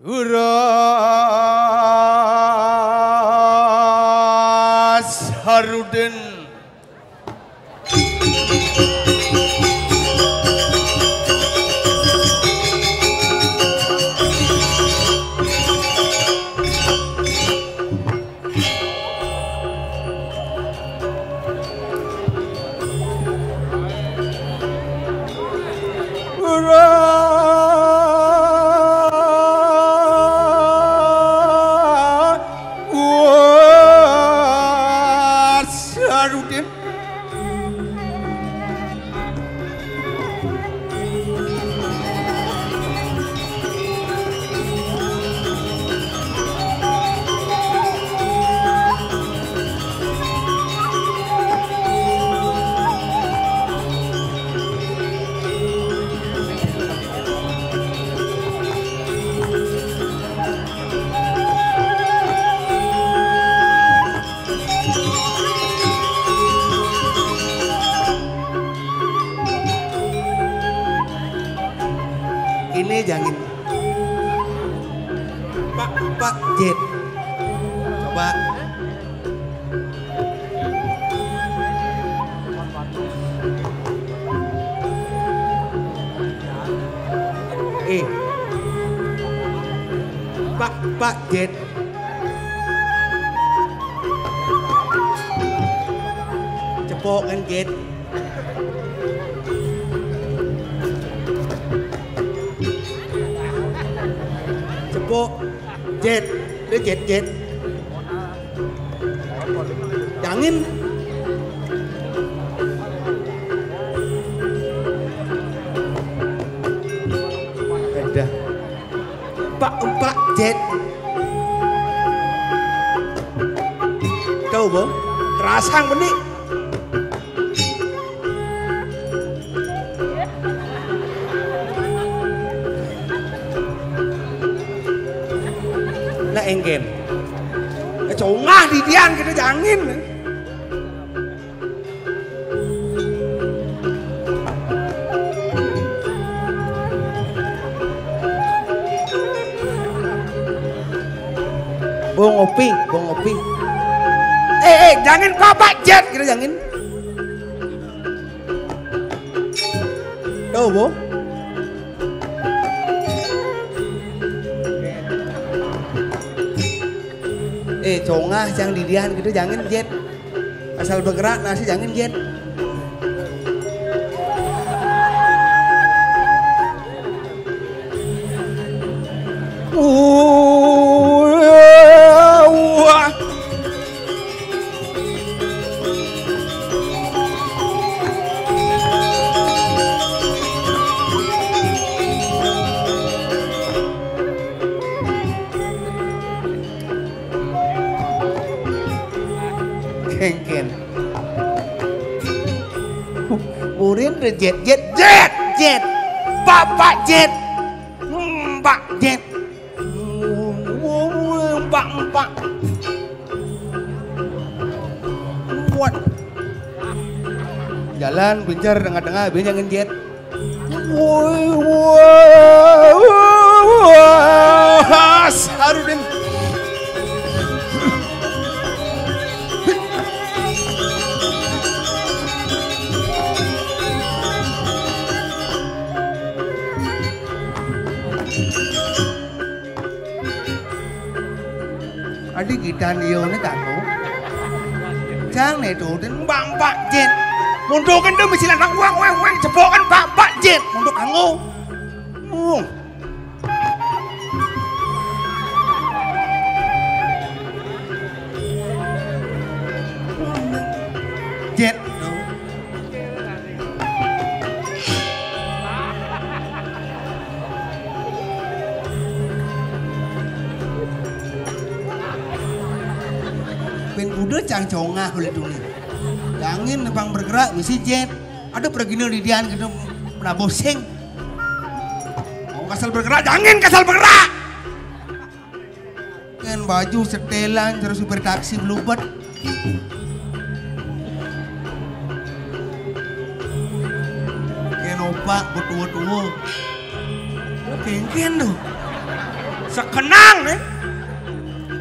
Uras Harudin ini jangan Pak Jet coba Pak Jet cepok kan Jet cepok Jet dia Jet jangan ada Pak Jet kau bang terasang benih nah enggen congah di dian kita jangan Bong ngopi jangan Pak Jet kita jangan đâu bố congah jangan didian gitu jangan Jet asal bergerak nasi jangan Jet kengken Urin Jet Pak Jet Pak buat jalan pincar tengah-tengah biar jangan Jet Harudin adik kita dia ni kamu jangan itu dan Pak Jet mundur kan dia mesti nak wang cepokan Pak Jet mundur kamu Jet ben udah cangcongah oleh dunia jangan nebang bergerak misi Jet ada pergi di dian kita pernah boseng mau kasal bergerak jangan kasal bergerak kan baju setelan terus super taksi belubat kan opak betua-tua kengken tuh Sekenang nih.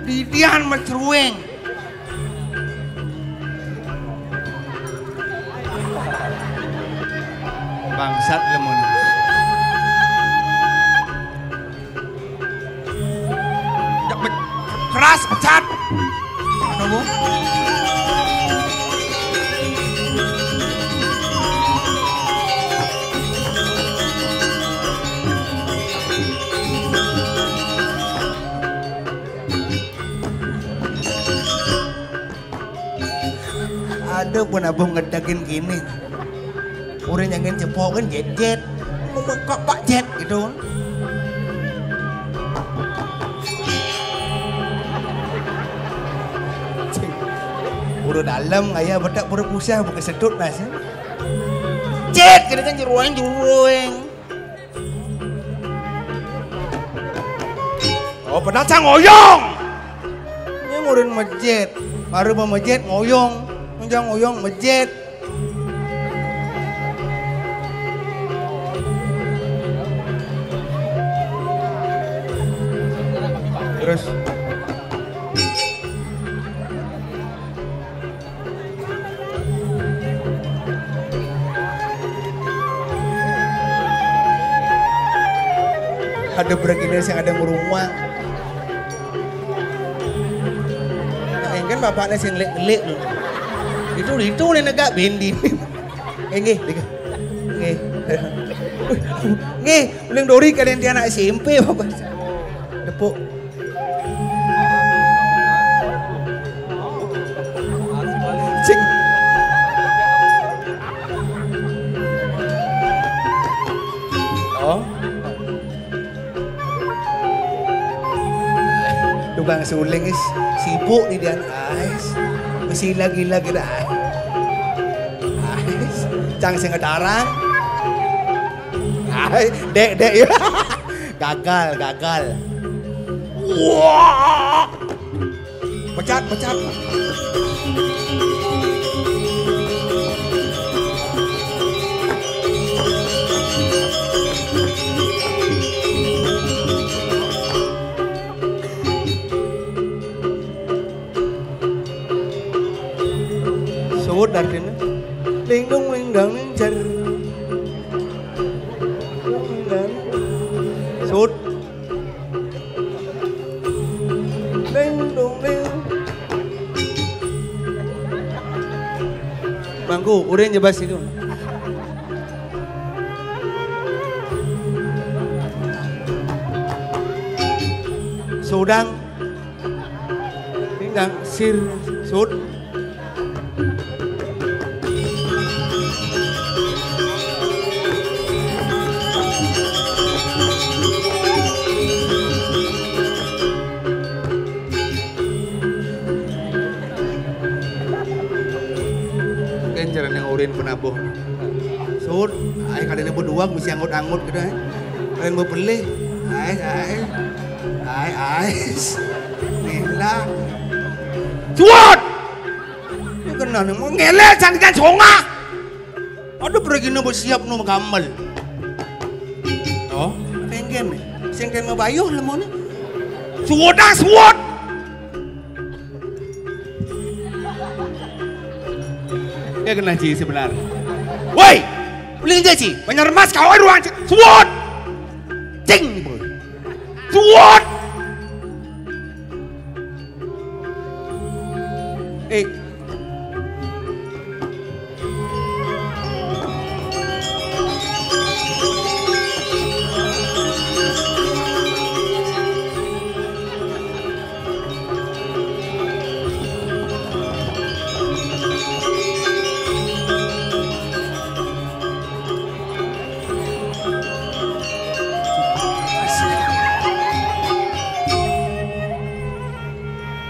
Didian mencerueng. Bangsat lemon. Keras pecat. Nunggu. Ada pun abang ngedagin gini. Orang yang ingin cepok kan jet. Kok pak jet gitu. Udah dalam ayah bedak pura pusah bukan sedut nas. Jet kena kan jeruang. Oh penacang ngoyong. Ini murid masjid. Baru masjid ngoyong. Menjang ngoyong masjid. Terus ada begini yang ada merumah. Nah, kan bapaknya sing lek loh. Itu nih negak bendi. Nggih. Nggih, uling dori kalian dia anak SMP bapak. Tepuk. Cing. Oh. Tukang suling is sibuk di dia ais. Mesti lagi-lagi dah. Ais. Cang sing ngedarang. Ais, dek ya. Gagal. Wah. Pecat. Sud artinya lingdung cer. Sud lingdung bangku udah jebas itu. Sudang lingdang sir sud. Jalan yang urin penabuh. Sud, ay kadang berdua mesti anggut-anggut gitu ya. Kalian mau beli, ay, nila. Sud, ini kena nih mau ngele cantikan songa. Ada pergi nih bersiap nih gamel. Oh, pengen nih, sengken ngebayuh lemon nih. Sud. Dia kena Ci sebenarnya. Woi, beli aja Ci, penyermas kau ruang Suwot, cing, Suwot.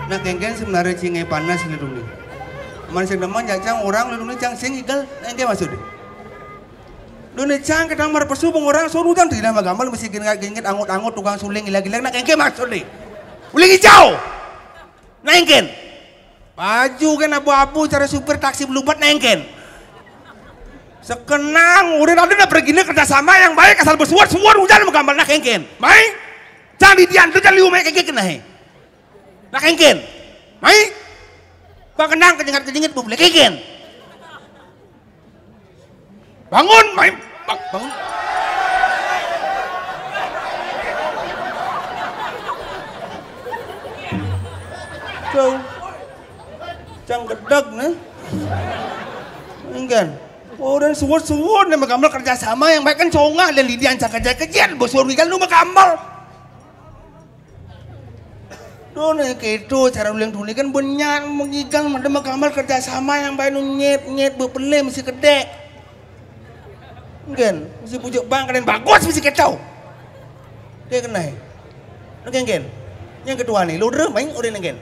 Nah kengken sebenarnya cingai panas di dunia. Manusia deman jang orang di dunia jang sing igal, engke maksudnya. Dunia jang kadang marpesu orang suruh jang tidak magamal mesti gengit angut-angut tukang suling ilag-ilag. Nah kengke maksudnya. Uling hijau. Nah engken. Baju kan abu-abu cara supir taksi belubat nah engken. Sekenang udah ada pergi kerjasama yang baik asal bersuar hujan magamal nah kengken. Baik. Jangan didian tu jangan liu mai kengken kena he. Nak kengken. Mai. Bang kenang kejengat-kejengat boleh kengken. Bangun, mai. Bangun. Tuh. Jangan gedeg nih. Enggak. Orang suwot-suwot nih makamal kerjasama yang baik kan congah dan lidian cakap-cakap bos orang ikan lu makamal. Tuh nih gitu cara ulang dunia kan banyak mengigang ada makamal kerjasama yang baik nyet berpele mesti kedek. Enggak. Mesti pujuk bang kalian bagus mesti kacau. Dia kena. Enggak. Yang kedua nih lu main orang enggak.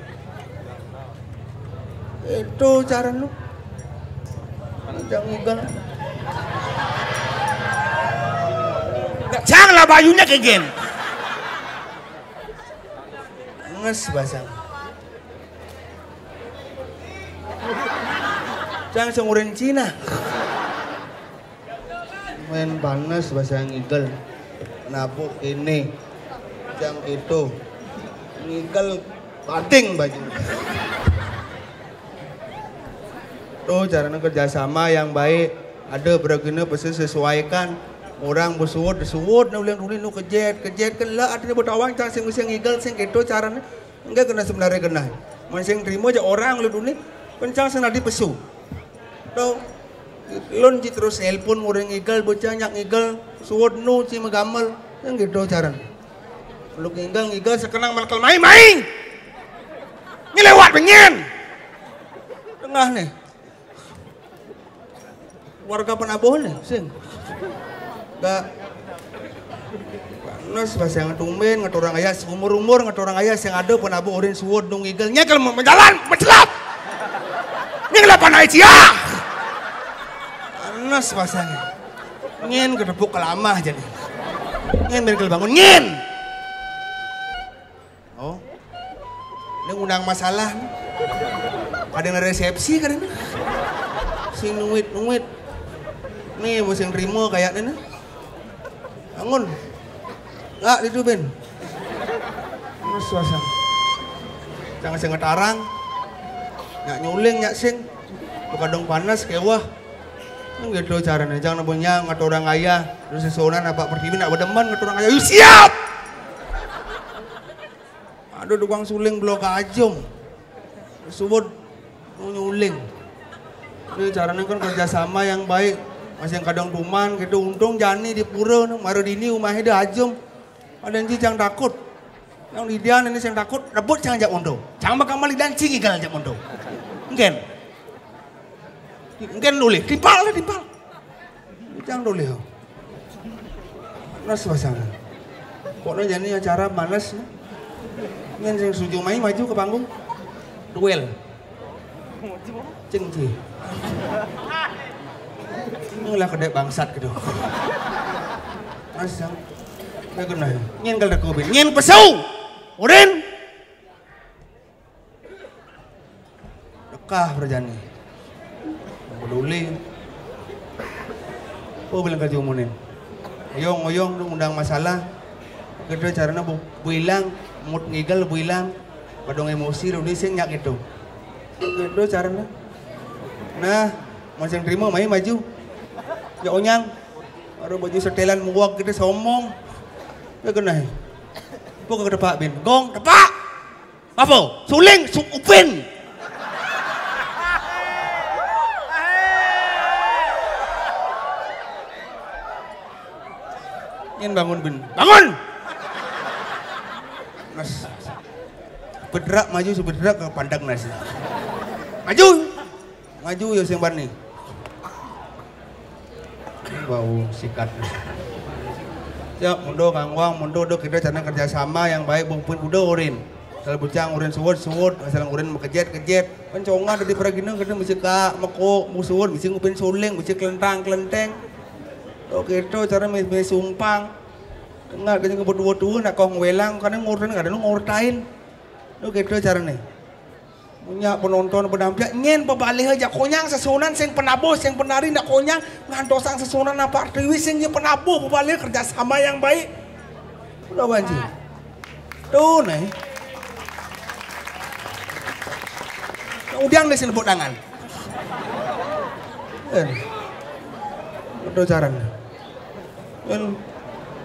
Itu cara lu. Jangan igal. Janganlah bayunya kayak gini. Nges basang. Jangan sengurin Cina. Main panas basang igal. Kenapa ini? Jangan itu. Igal pating baju. Tuh caranya kerjasama yang baik. Ada beragina pasti sesuaikan. Orang bersuut nak ulang dulu kejet kan lah. Artinya bertawang cang sing ngigal sing gitu caranya. Enggak kena sebenarnya kena. Masing terima aja orang lu dulu kencang sing nadi pesu. Tuh lon terus nelpon orang ngigal bocah nyak ngigal suut nu si magamal yang gitu caranya. Lu ngigal sekenang malkal main. Ngelewat pengen. Tengah nih. Warga penabuh nih, sing. Gak panas bahasa yang tumben ngat orang ayah umur ngat orang ayah yang ada penabuh orang suwod dong igelnya kalau mau menjalan mencelap. Ini ngelapan cia. Panas bahasanya. Ngin kedepuk kelamah jadi. Ngin berkel bangun ngin. Oh. Ini undang masalah. Ada yang resepsi kan ini. Sing nuit. Nih bos yang terima kayaknya nih. Bangun. Enggak itu Ben. Terus suasana. Jangan sing ngetarang. Nyak nyuling nyak sing. Kadang panas kewah. Gitu caranya. Jangan punya ngat orang ayah. Terus sesonan apa pertiwi nak berdeman ngat orang ayah. Yuk siap. Aduh tukang suling blok ajom. Subut nyuling. Ini caranya kan kerjasama yang baik. Masih yang kadang tuman gitu untung jani di pura maru dini umahnya dia ajum. Ada yang jangan takut. Yang lidian ini yang takut rebut jangan jak undo. Jangan bakal mali dan cing igal jak undo. Mungkin dulu timpal. Jangan dulu. Nas pasangan. Pokoknya jani acara manas. Yang setuju main maju ke panggung. Duel. Cengci. Inilah kedai bangsat gitu. Asang. Nggak kena. Nyen kalau dekobin. Nyen pesau. Urin. Dekah berjani. Peduli. Oh bilang kerja umunin. Oyong dong undang masalah. Kedua caranya bilang mood ngigal bilang. Padong emosi udah sing nyak gitu. Kedua caranya. Nah, masih yang terima main maju. Ya onyang. Ada baju setelan muak kita somong. Ya kena. Pokok ke depak bin. Gong, depak. Apa? Suling, upin. Ingin bangun bin. Bangun. Nas. Bedrak maju sebedrak ke pandang nasi. Maju ya sing bani. Bau sikat. Ya mundo kangwang mundo do kita cara kerjasama yang baik bukan kuda orin. Kalau bucang orin suwud, asal orin kejet. Penconga dari peragina kita mesti ka mako musuwud mesti ngupin suling, mesti kelenteng. Oke itu cara mesti sumpang. Enggak kita ngebut-butu nak kong welang karena ngurutin kadang ngurtain. Oke itu caranya. Punya penonton penampil nyen pebalik aja konyang sesunan sing penabuh sing penari ndak konyang ngantosang sesunan apa artiwi sing penabuh pebalik kerjasama yang baik udah banci Tuh nih. Udang di sini tepuk tangan. Betul caran.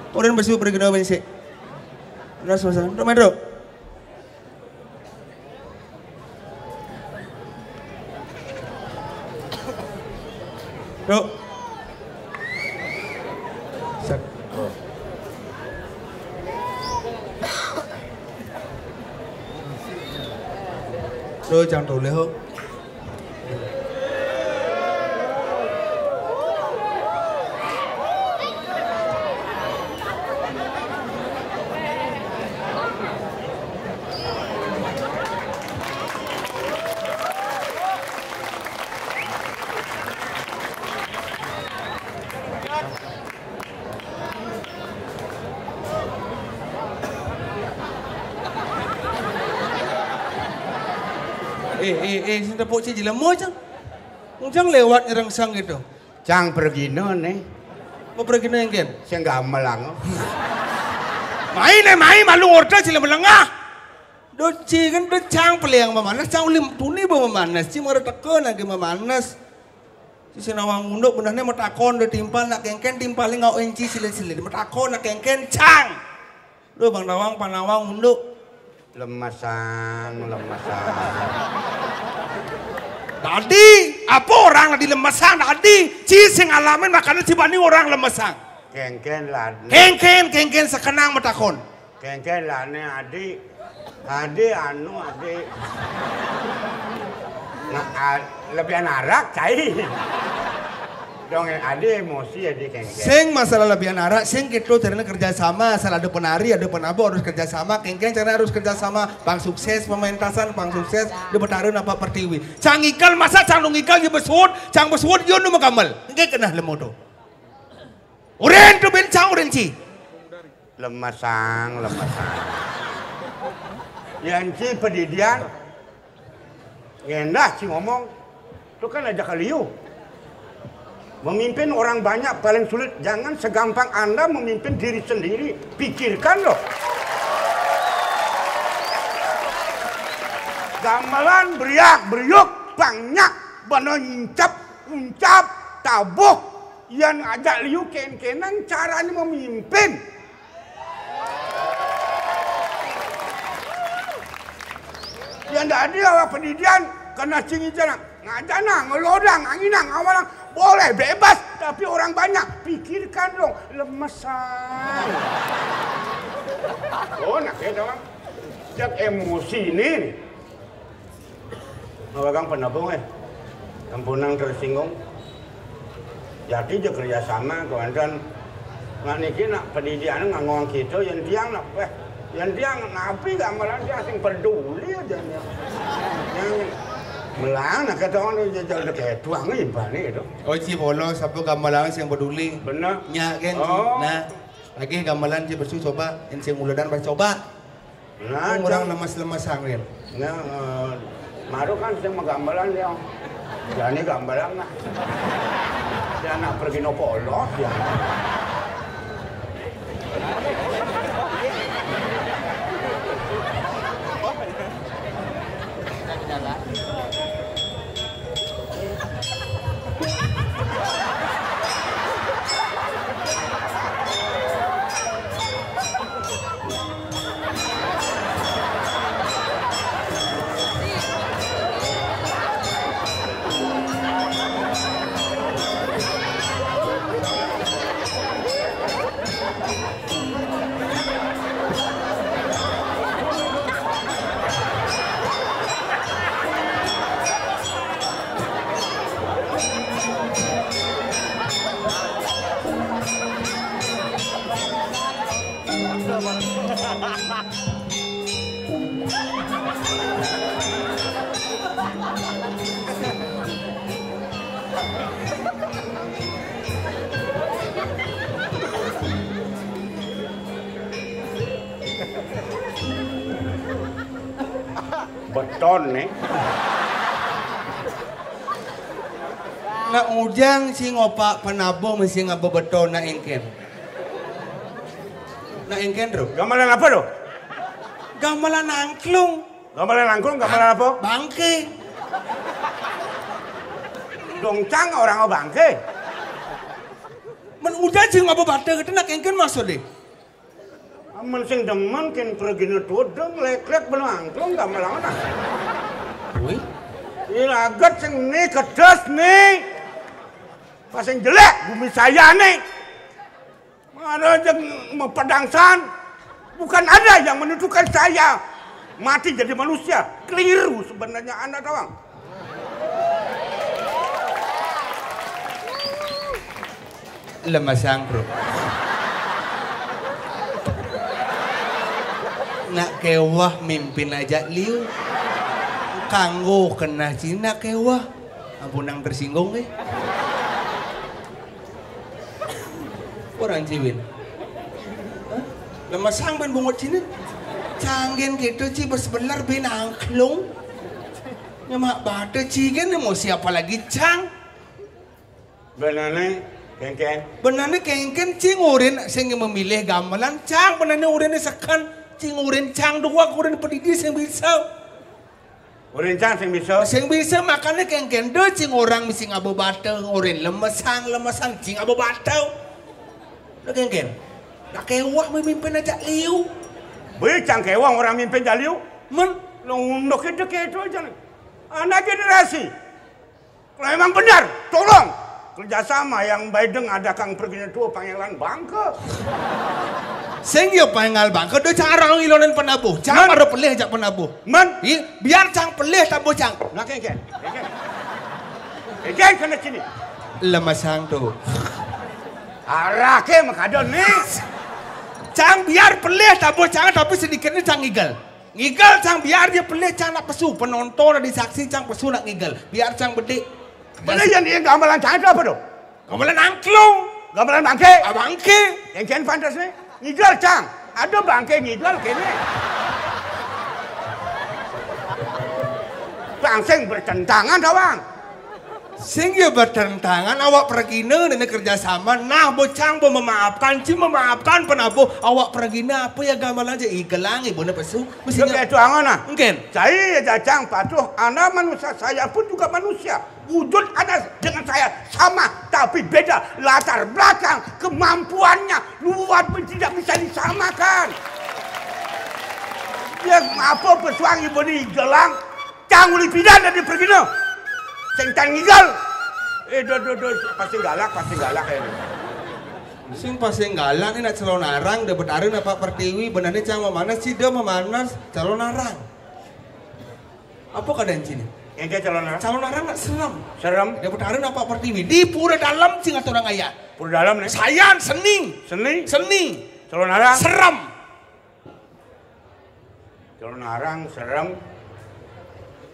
Kemudian bersih pergi ke sih. Terus masalah. Tuh Medro. Tuh. Sak. Tuh jangan tuh leho. Sini tepuk si jelema cang. Cang lewat nyerang sang gitu. Cang pergi nih. Mau pergi yang kan? Saya nggak melang. Main malu order sila melengah. Doci kan do cang peliang memanas, cang lim tuni bawa memanas, cing mara tekan lagi memanas. Si nawang munduk benarnya matakon do timpal nak kengken timpalin ngau enci sila matakon nak kengken cang. Do bang nawang panawang munduk. Lemasang. Tadi apa orang lagi lemasang tadi? Cising alamin makanan cibani orang lemasang. Kengken lah. Kengken sekenang matakon. Kengken lah nih adik. Nah, lebih anak cair. Dong ada emosi adik kengken. Sing masalah lebih anak, sing kita caranya kerjasama. Asal ada penari, ada penabo harus kerjasama. Kengken caranya harus kerjasama. Bang sukses pementasan, bang sukses di bertarung apa pertiwi. Cang ikal masa cang nungikal je besut, cang besut yo nu makamal. Engke kena lemodo. Uren tu ben cang uren ci. Lemasang. Yanci pendidikan. Ngendah sih ngomong. Itu kan aja kaliu. Memimpin orang banyak paling sulit. Jangan segampang Anda memimpin diri sendiri. Pikirkan loh. Gamelan beriak-beriuk, banyak, banoncap, uncap, tabuh. Yang ajak liu ken-kenan caranya memimpin. Yang tidak ada awak pendidikan, kena cingi jangan. Ngajana, ngelodang, anginang, awalang. Boleh, bebas. Tapi orang banyak, pikirkan dong. Lemesan. Oh, nak ya dong. Jak emosi ini. Mawagang penabung Kampunang tersinggung. Jadi je kerjasama kawan-kawan. Nganiki nak pendidikan ngangong kita yang tiang nak yang tiang napi gamelan dia asing peduli aja yang melang nak kata orang dia jadi kayak tuang ini itu. Oh si bolo sapu gamelan yang peduli. Benar. Nya kan. Nah lagi gamelan je bersu coba yang sing uladan coba. Nah orang lemas-lemas sangrir. Nah maru kan sing gamelan dia. Jadi gamelan lah. Dia nak pergi no polos ya. Beton nih. Nak ujang si ngopak penabo mesti ngabo beton na engken. Na engken bro. Gamelan apa lo? Gamelan angklung. Gamelan angklung, gamelan apa? Bangke. Dongcang orang bangke. Men udah jeung apa bade gede nak engkeun maksud deh. Amun sing demen ken pergine tudung lek-lek bener angklung gamelan ana. Wih. Ilaget sing ni kedes nih. Pas sing jelek bumi saya nih. Mana jeung pedangsan. Bukan ada yang menentukan saya mati jadi manusia. Keliru sebenarnya Anda doang. Lemas angklung. Nak kewah mimpin aja liu. Kanggo kena Cina kewah. Ampun nang tersinggung Orang ciwin. Lemas sang ben bungut Cina. Canggen gitu ci bersebenar ben angklung. Nyamak bade cigen mau siapa lagi cang? Benane kengken. Benane kengken cing urin sing memilih gamelan cang benane urin sekan cing urin cang dua urin pendidi sing bisa. Urin cang sing bisa. Sing bisa makanya kengken de cing orang misi ngabo bateu urin lemesang cing abo bateu. De kengken. Nak kewah memimpin aja liu. Bicang kewang orang mimpin jaliu. Men Lundok itu aja nih. Anak generasi. Kalau memang benar, tolong kerjasama yang Biden adakan perginya tua panggilan bangke. sing yo pangal bangke de cara ngilonen penabuh. Cang aro pelih jak penabuh. Men, Biar cang pelih tabuh cang. nak kengken. Kengken kena sini. Lemasang tuh. Arake makadon nih. Cang biar pelih tabuh cang tapi sedikitnya cang ngigel. Ngigel cang biar dia pelih cang nak pesu penonton di saksi cang pesu nak ngigel. Biar cang bedik. Mana yang dia gamelan cang itu apa dong? Gamelan angklung. Gamelan bangke. Bangke. Kengken pantas nih. Ngigel cang. Ada bangke ngigel kene. Langsung bertentangan doang. Sing ya bertentangan awak pergina ini kerjasama. Nah bocang memaafkan ci memaafkan penabuh awak pergina apa ya gamelan aja igelang ibu na pesu. Mestinya itu angan ah. Mungkin. Saya jajang patuh. Anda manusia, saya pun juga manusia. Wujud Anda dengan saya sama, tapi beda latar belakang, kemampuannya luar tidak bisa disamakan. Yang apa pesuang ibu di gelang, canguli pidana di pergina. Sing tan ngigal. Pasti galak ini. Sing pasti galak ini nak calon arang dapat arang apa pertiwi benarnya cang memanas sih dia memanas calon arang. Apa keadaan sini? Yang calon arang? Calon arang nak seram. Serem. Dapat arang apa pertiwi di pura dalam sing atau orang ayah. Pura dalam nih. Sayan seni. Calon arang. Seram. Calon arang serem.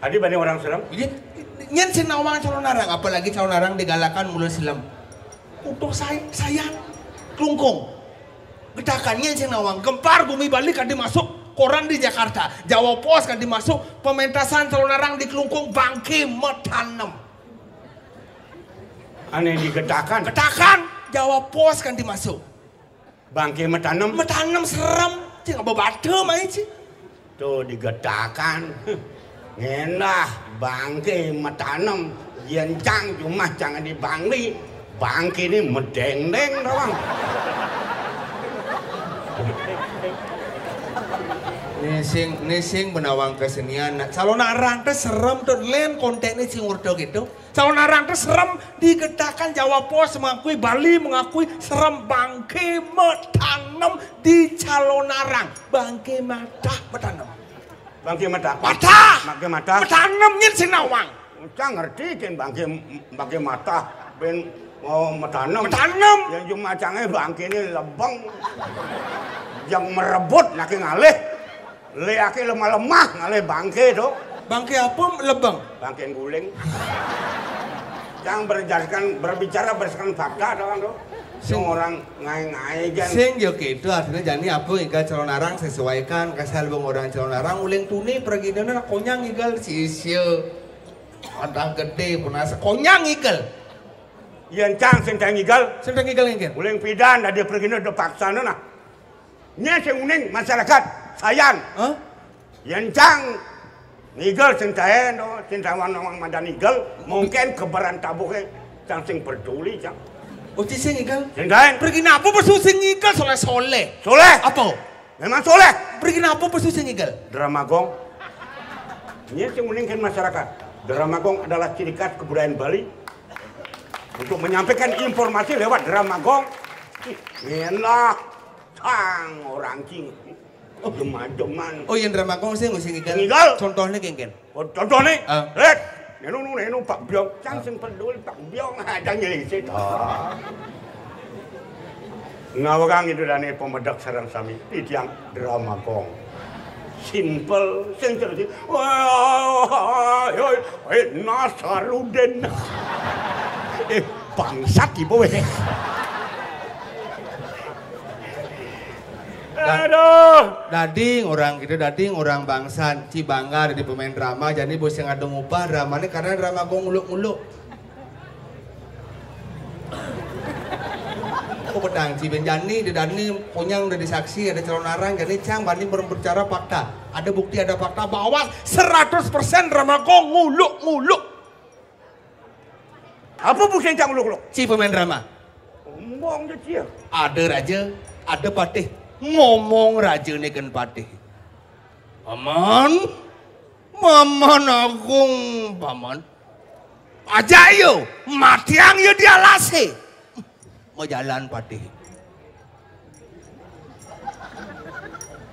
Adi banding orang serem. Nyen sing nawang calon arang apalagi calon arang digalakan mulai silam. Utuh sayang klungkung. Gedakan nyen sing nawang gempar bumi balik kan dimasuk koran di Jakarta. Jawa Pos kan dimasuk pementasan calon arang di klungkung bangke metanem. Aneh digedakan. Gedakan Jawa Pos kan dimasuk. Bangke metanem. Metanem serem. Cing apa bade main sih. Tuh digedakan. Ngendah bangke metanem. Yencang cuma jangan dibangli. Bangke ini medeng-deng doang. Nising menawang kesenian. Calon arang teh serem tuh len kontennya sing urdo gitu. Calon arang teh serem digedakan Jawa Pos mengakui Bali mengakui serem bangke metanem di calon arang. Bangke mata metanem. Bangke mata. Bangke mata. Metanem nyen sing nawang. Cang ngerti kan bangke mata ben mau metanem. Yang cuma cangnya bangke ini lebeng. Yang merebut naki ngalih. Leake lemah-lemah ngalih bangke tuh. Bangke apa lebeng? Bangke guling. Yang berbicara berdasarkan fakta doang tuh. Semua orang ngai-ngai kan. Sing yo gitu artinya jani apa igal calon arang sesuaikan kasal bang orang calon arang uling tuni pergi dana konyang igal sisio. Adang gede punas konyang igal. Yang cang sing igal. Sing igal ingin. Uling pidan ada pergi dana paksa nah. Nya sing uning masyarakat sayan. Yen cang nigel sing dae no, sing dawan wong mandan nigel, mungkin kebaran tabuke cang sing peduli cang. Oh, sing ngigal. Sing dae Pergi napa pesu sing ngigal soleh-soleh. soleh. Apa? Memang soleh. Pergi napa pesu sing ngigal. Dramagong. Ini yang meningkat masyarakat. Dramagong adalah ciri khas kebudayaan Bali. Untuk menyampaikan informasi lewat Dramagong. Enak. Tang orang cing. Deman-deman. Oh, yang Dramagong sing ngigal. Ngigal. Contohnya genggen. Contohnya, Ah. lihat. Nenu Pak Biong. Cang sing peduli Pak Biong. Ada nyelisit. Ngawang itu dane pemedak sarang sami. Tiang Dramagong. Simple, sing cerdik. Wah, Nasarudin. Bangsat ibu weh. Aduh. Dading orang bangsan Cibangga di pemain drama jadi bos yang ada ngubah dramanya karena drama gong nguluk-nguluk. Aku pedang Cibenjani di Dani punyang dari saksi ada calon arang jadi cang banding berbicara fakta ada bukti ada fakta bahwa 100% drama gong nguluk-nguluk. Apa bukti cang nguluk-nguluk? Si pemain drama Ngomong dia. ada raja ada patih ngomong raja neken patih Maman agung paman aja yo matiang yo dia lase mau jalan patih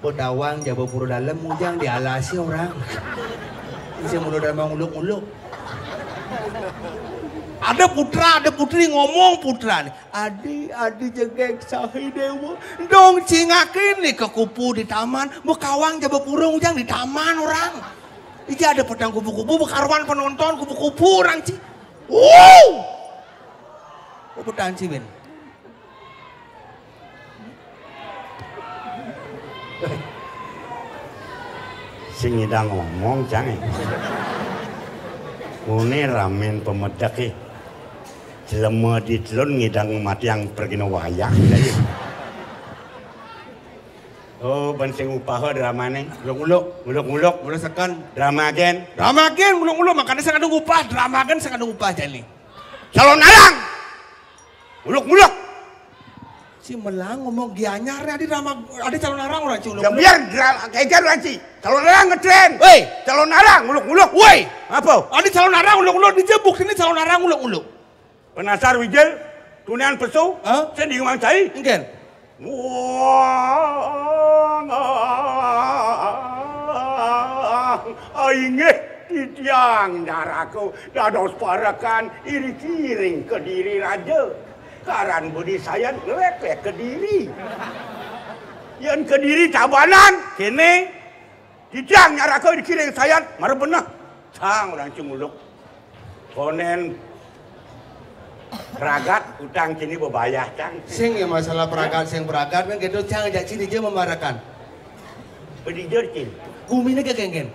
bedawang jaba puru dalam mujang dialasi orang bisa mulu dalam nguluk-nguluk ada putra, ada putri ngomong putra nih. Adi jegek sahi dewa. Dong cingakin nih ke kupu di taman. Bekawang jaba purung ujang di taman orang. Ija ada pedang kupu-kupu, bekarwan penonton kupu-kupu orang ci. Wow! Apa pedang ci Ben? Sing ngidang ngomong jangan. Mune ramen pemedak eh. Jelema di telun ngidang mati yang pergi no wayang. Oh, bensing upah dramane. Nguluk-nguluk. Merasakan Drama gen. drama gen nguluk-nguluk makanya saya kadang upah. Drama gen saya kadang upah jadi. Calon alang. Nguluk-nguluk. Si melang ngomong gianyar ada drama ada calon arang orang culuk. Ya biar drama kayak ranci. Calon alang ngetren. Woi, Calon alang nguluk-nguluk. woi. Apa? Ada calon arang nguluk-nguluk dijebuk sini calon arang nguluk-nguluk. Penasar wijel. Tunian pesu. Hah? Saya di rumah cai. Engken. Aingeh titiang daraku dados parakan iri kiring ke diri raja karan budi sayan ngelepek ke diri yang ke diri cabanan kene titiang daraku dikiring sayan marah benar tang orang cumuluk konen ragat utang kini bebayah cang Sing ya masalah peragat sing peragat kan gitu cang ajak sini dia memarakan. bedijer cing Gumi ni kegenggen.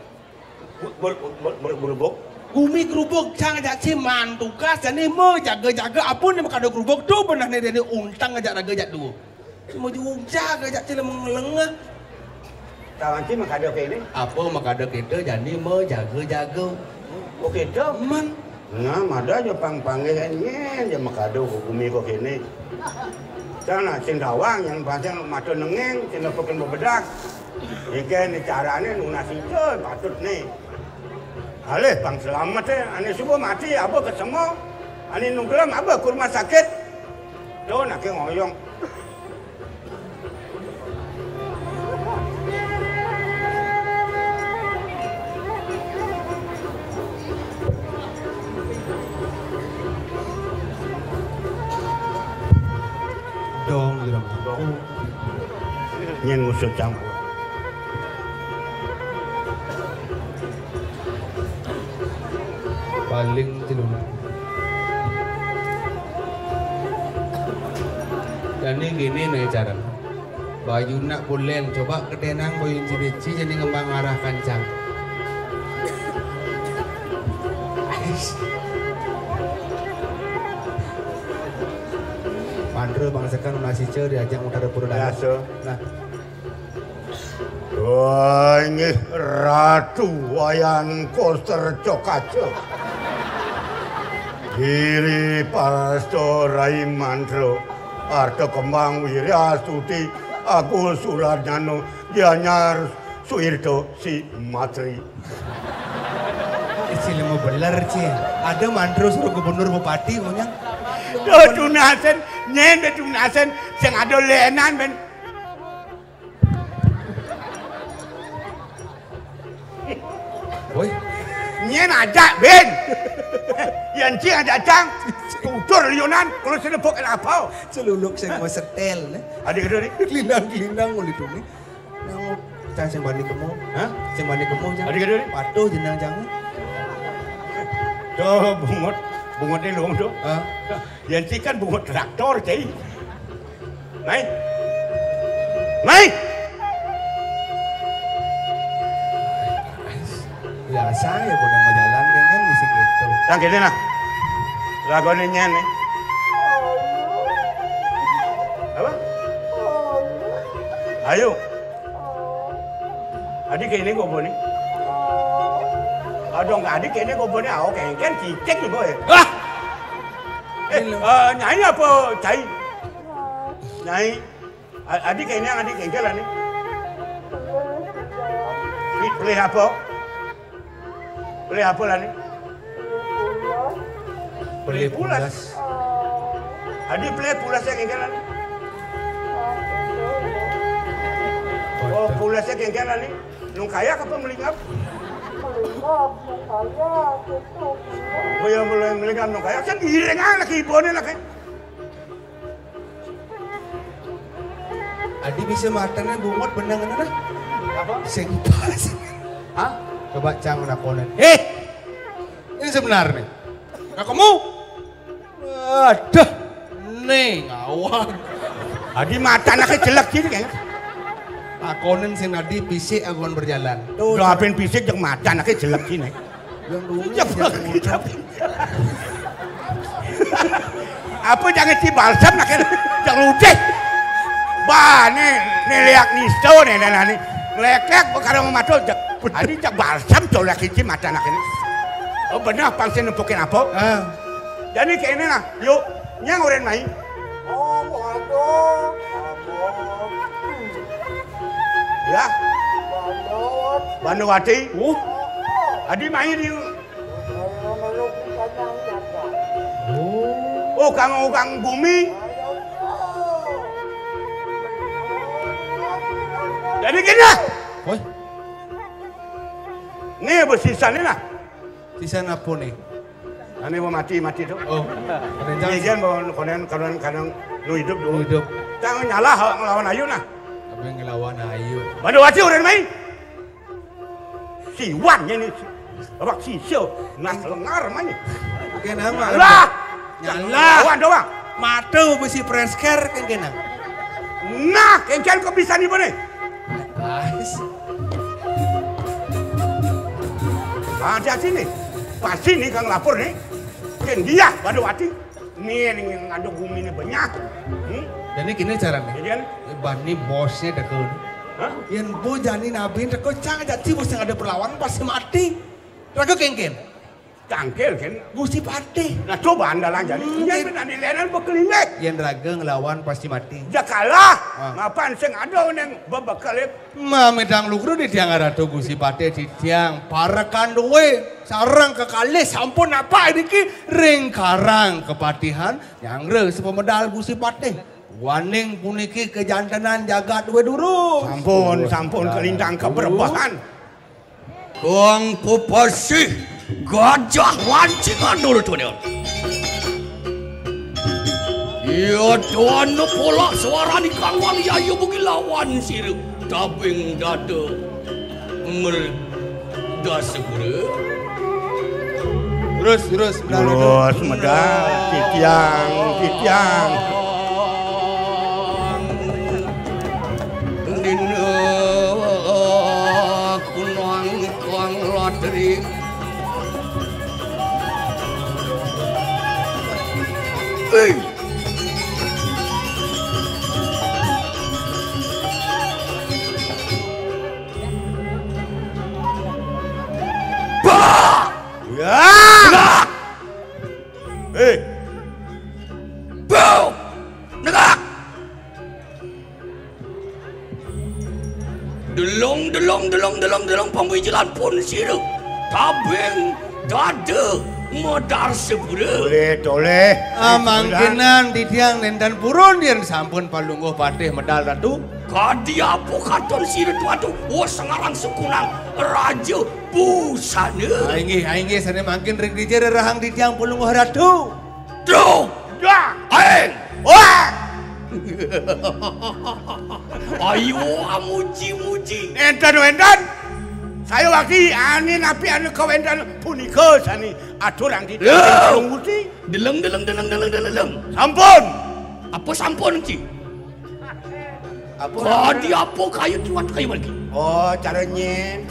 berubuk Gumi kerubuk cang ajak si mantukas jadi mau jaga-jaga apun ni makado kerubuk tu benar ni dia untang ajak raga ajak dua. Mau juga jaga ajak sila mengelengah. kawan cing makado ke ini Apa makado kita jadi mau jaga-jaga. oke dong Man. nah mada aja pang-pangnya aja makado hukumi kok ini sana sing dawang yang pasang mata nengeng sing lepakan bebedak ikan ni caranya nunasi je patut ni alih bang selamat ane semua mati apa kesemo ane nungkelam apa ke rumah sakit do nak ngoyong Dong gitu. nyen ngusut cang Paling tilun. Dan ini gini nih cara. Baju nak bulen coba kedenang boyun cici jadi ngembang arah kancang. Pandre bangsakan nasi cer diajak utara pura dalam. biasa Nah, Wah, ini Ratu Wayan Koster Cokaco. Giri Pasto Rai Mandro, Arto Kembang Wirya Stuti, aku Suradnyano, Gianyar Suirto si Matri. Cile mau belar cie. Ada Mandro suruh gubernur bupati ngonyang. Tunasen, nyen tunasen, sing ada lenan ben. Woi, Nyen aja ben. Yang cing aja cang. Tutur lionan kalau sudah pok apa? celuluk sing mau setel. Adik adik. Gelinang-gelinang oleh dumi. Nang cang sing bani kemo. Hah? Sing bani kemo cang. Adik. Patuh jenang cang. Tuh bungot ni long tu. Ah, Yang cing kan bungot traktor cai. Mai. biasa ya pun yang jalan kan musik itu. Tang kene nah. Lagu ni nyen ni. Apa? Ayo. Adik ini gobo ni. Dong adik ini gobo ni awak kan cicek ni boy. Ah. Nyai apa cai? Nyai. Adik ini lah ni. Play apa? Play apa lah ni? Play pulas. Adik play pulas yang engkelan ni. Oh, pulasnya kengkelan ni. Nung kaya apa melingap? Boleh melingap nung kaya. Kan irengan lagi ibonnya lagi. Adi bisa makannya bungot benang kan? Apa? Sing pas. Hah? Coba cang nakonan. Ini sebenarnya. Nah kamu? Aduh, nih ngawang. Adi mata anaknya jelek gini kayaknya. Nakonan sing nadi fisik agon berjalan. Doain fisik yang mata anaknya jelek gini. Yang dulu Apa jangan si balsam naknya jangan lucu. Bah, nih lihat nisto nih nani. Lekek kalau mau matul. Adi jak balsam colak si mata anaknya. Oh benar pangsin nempukin apa? Jadi kayak ini lah, yuk, nyang orang main. Oh, waduh, ya, Bandowati. Adi main di. Oh, kang bumi. Jadi gini lah. Nih bersisa nih lah. Sisa apa nih? Ane mau mati tu. Oh, jangan bawa kadang nu hidup dulu. hidup. Jangan nyalah ngelawan Ayu nah. Tapi ngelawan Ayu. Bandowati orang main. Si Wan ni, abak si Sio, nas lengar main. Kenapa? Lah, Nyala. Wan doang. Mata besi presker kan kena. Nah, kengkel kau bisa ni boleh. Guys. Ada sini. Pasti nih kang lapor nih. Kan dia Bandowati. Nih yang ada bumi ni banyak. Jadi gini caranya. Jadi Bani bosnya dekun. Hah? Yang bu jani nabi dekun cang jadi bos yang ada perlawanan pasti mati. Raga kengken. Cangkel kan. Gusti pati. Nah coba andalan jadi. Yang benar di lenan berkeliling. Yang raga ngelawan pasti mati. Ya kalah. Ngapain sing ada yang berbekal. Medang lukru di tiang ratu Gusti pati di tiang parakan duwe. Sarang kekali sampun apa ini ki ring karang kepatihan yang re sepemedal Gusti pati. Waning puniki kejantanan jagat duwe durung. Sampun kelintang keberbahan. Kang Pupasih gajah lancingan dulu tuh nih. Iya tuan nu pola suara ni Kang Wali Ayu bugi lawan sirup tabing dada merdas segera. Terus medal titiang. Dina kunang Kang Latri. Ya. Bau. Negak. Delong pamui jalan pun siruk. Tabeng dada modar sepura. Toleh. Mangkinan didiang nendan purun yang sampun palungguh patih medal ratu. Kadi apa katon siruk tuatu. Sangarang sukunang raja busana. Aingi sana mangkin ring dijer rahang didiang palungguh ratu. Truk. Ya. Aing. Wah. Ayo muji-muji. Endan. Saya waktu ani napi anu kawendan punika sani aturang di dalam gusti. Deleng. Sampun. Apa sampun ci? Apa? Kadi apa kayu tuat kayu lagi? Oh, cara nyen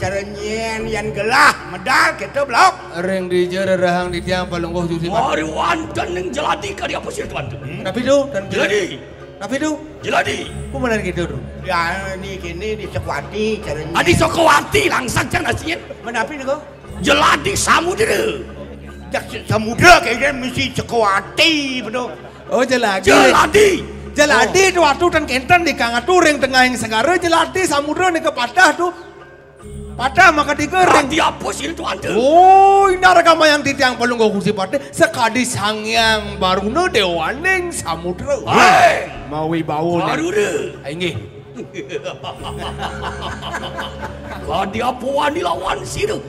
yang gelah medal kita blok. Ring dijer rahang didiang palungguh jusi. Mari wanten yang jeladi kadi apa sih tuan tu? Tapi tu dan Jeladi. Tapi tu, Jeladi. ku benar gitu tu. Ya ni kini di Sekwati caranya. Adi Sokowati langsung jangan nasiin. Menapi ni kau? Jeladi samudera. Jak samudra kayaknya mesti Sekwati betul. Oh jeladi. Jeladi tu waktu dan kentan di kangatu ring tengah yang segara jeladi samudra ni kepatah tu. Patah maka digering. Kadi apa sih tuan tu? Oh, ini ragama yang ditiang palungguh kursi patih sekadi sangyang baruna dewaning samudra. Hai. Mawi bau Baru de. Aingi. Kadi apa wani lawan sih tu?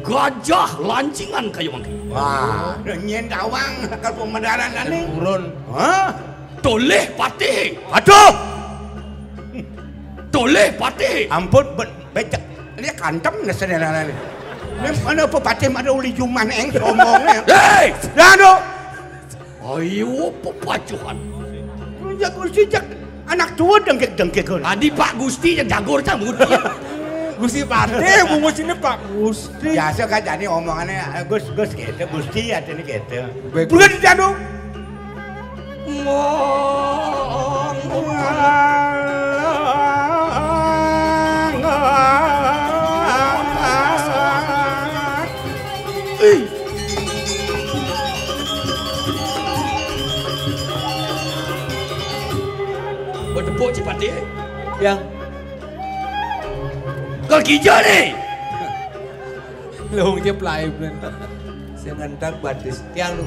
Gajah lancingan kayu mangki. Wah, nyen dawang kalau pemandaran ni. Turun. Hah? Toleh patih. Aduh. Toleh patih. Ampun becek. Dia kantem na saudara ni. Ni mana apa patih ada uli juman somongnya. Hei. Dano. Ayo pepacuhan. Jak Gusti jak anak tua dengkek kan. Adi Pak Gusti yang jagur camut. Gusti patih bungus ini Pak Gusti. Biasa kan jadi omongannya Gus gitu Gusti ada ni gitu. Baik. Bukan Dano. Bertepuk cepat dia. Yang Kau kijau ni. lung je pelai belan. Saya ngantak batis tiang lu.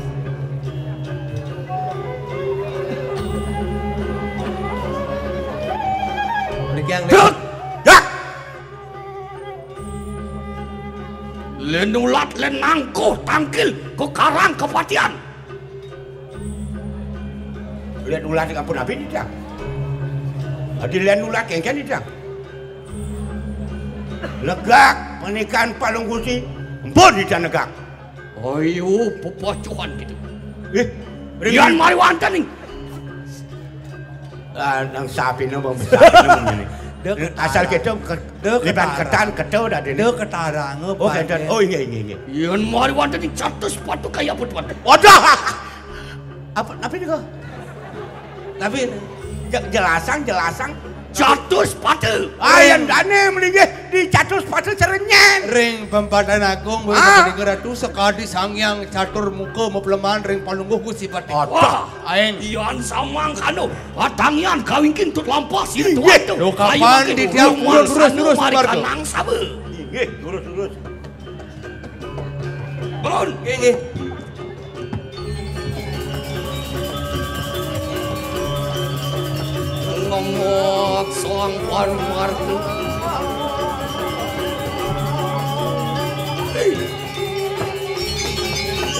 Yang Dek. Dak. Lenulat lenangko tangkil ko karang kepatian. Lihat ulah dengan pun habis tidak. Adi lihat ulah kengken tidak. Legak pernikahan Palung Gusti. Empun tidak negak. Ayo pepacuhan gitu. Rian Yan mari wantan ni. Nang sapi na besar ni. Asal kita liban ketan keto dah ni. Dek ketarang Oh ketan. Oh ini. Yan mari wantan ni catus sepatu kaya apa tuan. Wadah. Apa ni kau? tapi Jelasang. Catus sepatu. Ayam dane melingih di catus sepatu serenyen. ring pempadan agung boleh ratu sekadi sangyang catur muka mepeleman ring palungguh Gusti patih. Wah, Aing Yan samang kano. Atangyan kawingkin tut lampas itu. Lo kapan di tiap terus mari barco. kanang sabe. Nggih, terus. Bon. Nggih. Ngomot soang martu.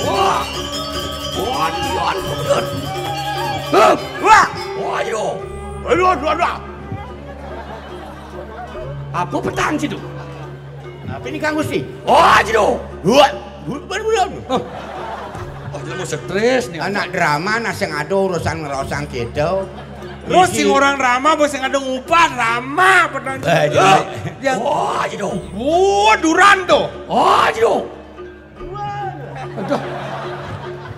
Wah, Yan bener. Wah, Ayo, aduh. apa petang situ? Apa ni Kang Gusti? Oh, situ. Buat bulan. Oh, dia mau stres nih. Anak drama nasi ngado urusan ngerosang kita. Terus sing orang Rama bos yang ada ngupah Rama pernah. Yang Oh, situ. Durando. Oh, situ. Aduh.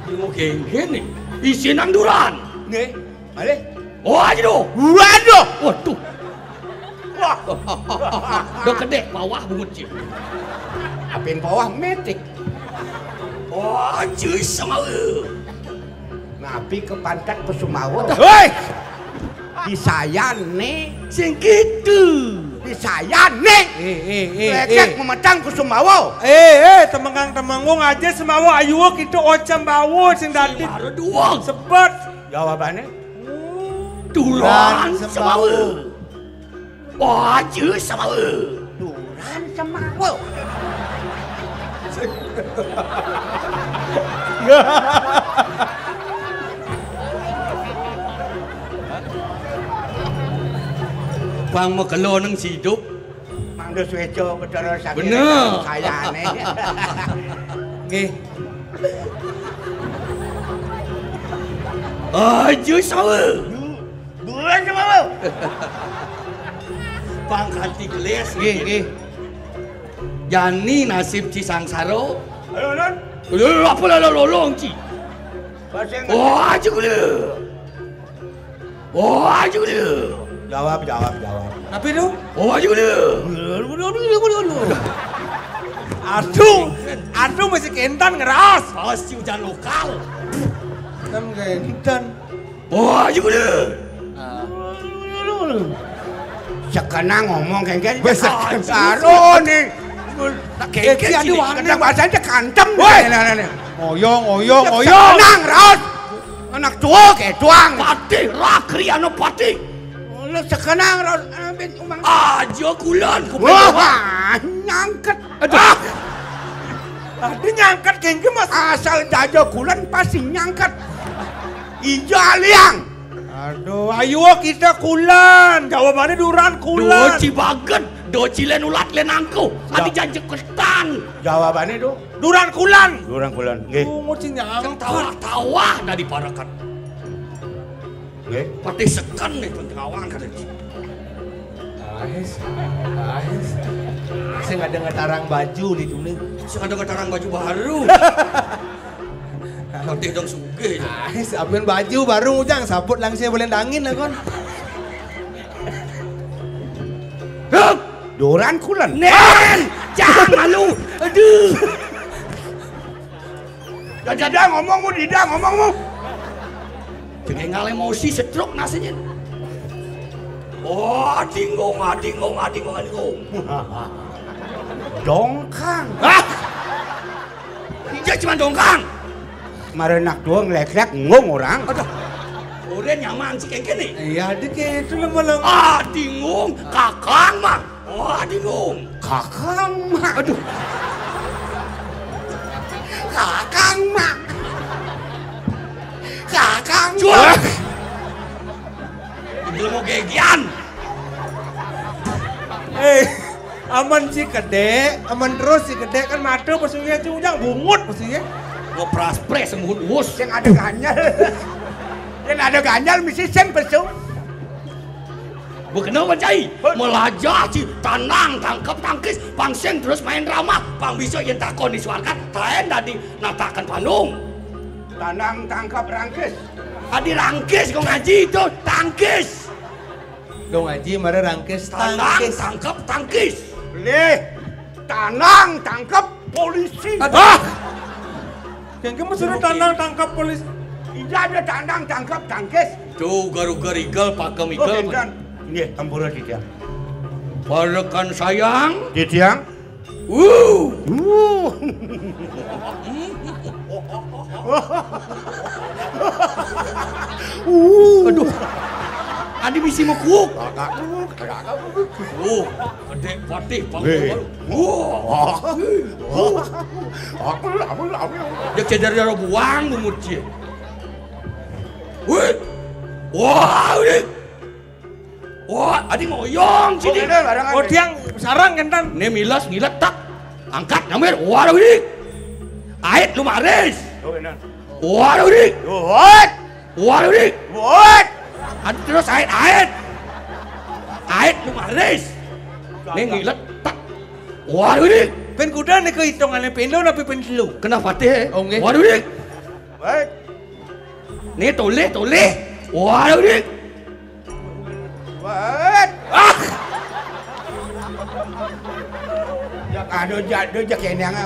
Dia mau geng-geng nih. Isinan duran. Nggih, balik. Oh, situ. Waduh. Waduh. Wah, Udah gede bawah bungut sih. apin bawah metik. Wah, cuy sama. Ngapi ke pantat Kusumawa. Hei, Disayane, Sing gitu. disayane. Lekek memetang Kusumawa. temenggang aja semawa ayu kita ocam bawo sing dadi. Baru dua. Sebut. Jawabannya Duran sama. Wah, cuy sama. Duran Semawa. Bang mau kelo nang hidup. Mangga Swejo bedara sakit. Bener. Sayane. Nggih. Aju sama. Duran Semawa. Bang hati geles. Nggih. Yani nasib Cisangsaro. Ayo non. Apa lah lolong Ci? Pasang. Wah, aju gule. Wah, aju gule. Jawab. Tapi tu? Wah, aju gule. Aduh masih kentan ngeras. Pasti hujan lokal. Tam kentan. Wah, aju gule. Sekarang ngomong kengken. Besar. Saro nih. Kengken Aduh, kena bahasanya kantem. Oyong. Sekarang raut. Anak tua kayak tuang. Patih, rakri anu patih. Lu sekarang raut. Umang. Aja kulan. Wah, nyangket. Tadi nyangkat kengken mas. Asal jaja kulan pasti nyangket. Ijo aliang. Aduh, ayo kita kulan. Jawabannya duran kulan. Doci baget. Doci len ulat len angku. Adi janji kestan. Jawabannya tuh. Duran kulan. Durang kulan. Nggih. Nguci Yang nyangkat. tawa-tawa dari parakan. Nggih. Patih sekan nih pengawangan kan. Ahis. Saya nggak ada ngetarang baju di sini. Saya ada ketarang baju baru. Patih dong suge. Ahis, ambil baju baru ujang sabut langsung boleh dangin lah kon. Duran kulan. Nen, jangan malu. Aduh. Tidak ngomongmu. Dengan emosi stroke nasinya. Oh, adingong. Dongkang. Dia cuma dongkang. Marenak doang lek-lek ngomong orang. Aduh. Udah nyaman sih kayak gini. Iya, ada kayak itu lemah. Adingong, kakang mah. Oh, adingong. Kakang mak. Aduh. Kakang mak. Kakang Jual. Belum mau gegian. Aman sih gede, aman terus sih gede kan madu pastinya ujang bungut pastinya. Ngopraspre semut wus. Yang ada ganjal mesti sen pesu. Bukan apa cai, melajah ci tanang tangkap tangkis, pangseng terus main drama, pang bisa yang takon disuarkan, taen tadi natakan panung. Tanang tangkap rangkis. Adi rangkis kau ngaji itu tangkis. Dong ngaji mari rangkis Tanang tangkis. tangkap tangkis. Leh, tanang tangkap polisi. Kengke maksudnya tanang tangkap polisi. Tidak ada tanang tangkap tangkis. Tuh garu-garigel pakem ikel. Ini tempura di tiang. Barakan sayang. Di tiang. Aduh. Adi bisi mau kuuk. Gede patih panggung. Dia cedar darah buang lumut cie. Wah, ini. Wah, adi ngoyong sini. Oh tiang sarang kentan. Ini milas ngilet tak. Angkat nyamir. Waduh ini. Ait lu maris. Waduh ini. Waduh ini. Adi terus ait. Ait lu maris. Ini ngilet tak. Waduh ini. Pen kuda nih kehitungannya pendo tapi pen lu. Kenapa teh? Oh, nggih. Waduh ini. Ini toleh. Waduh ini. Aduh jak yang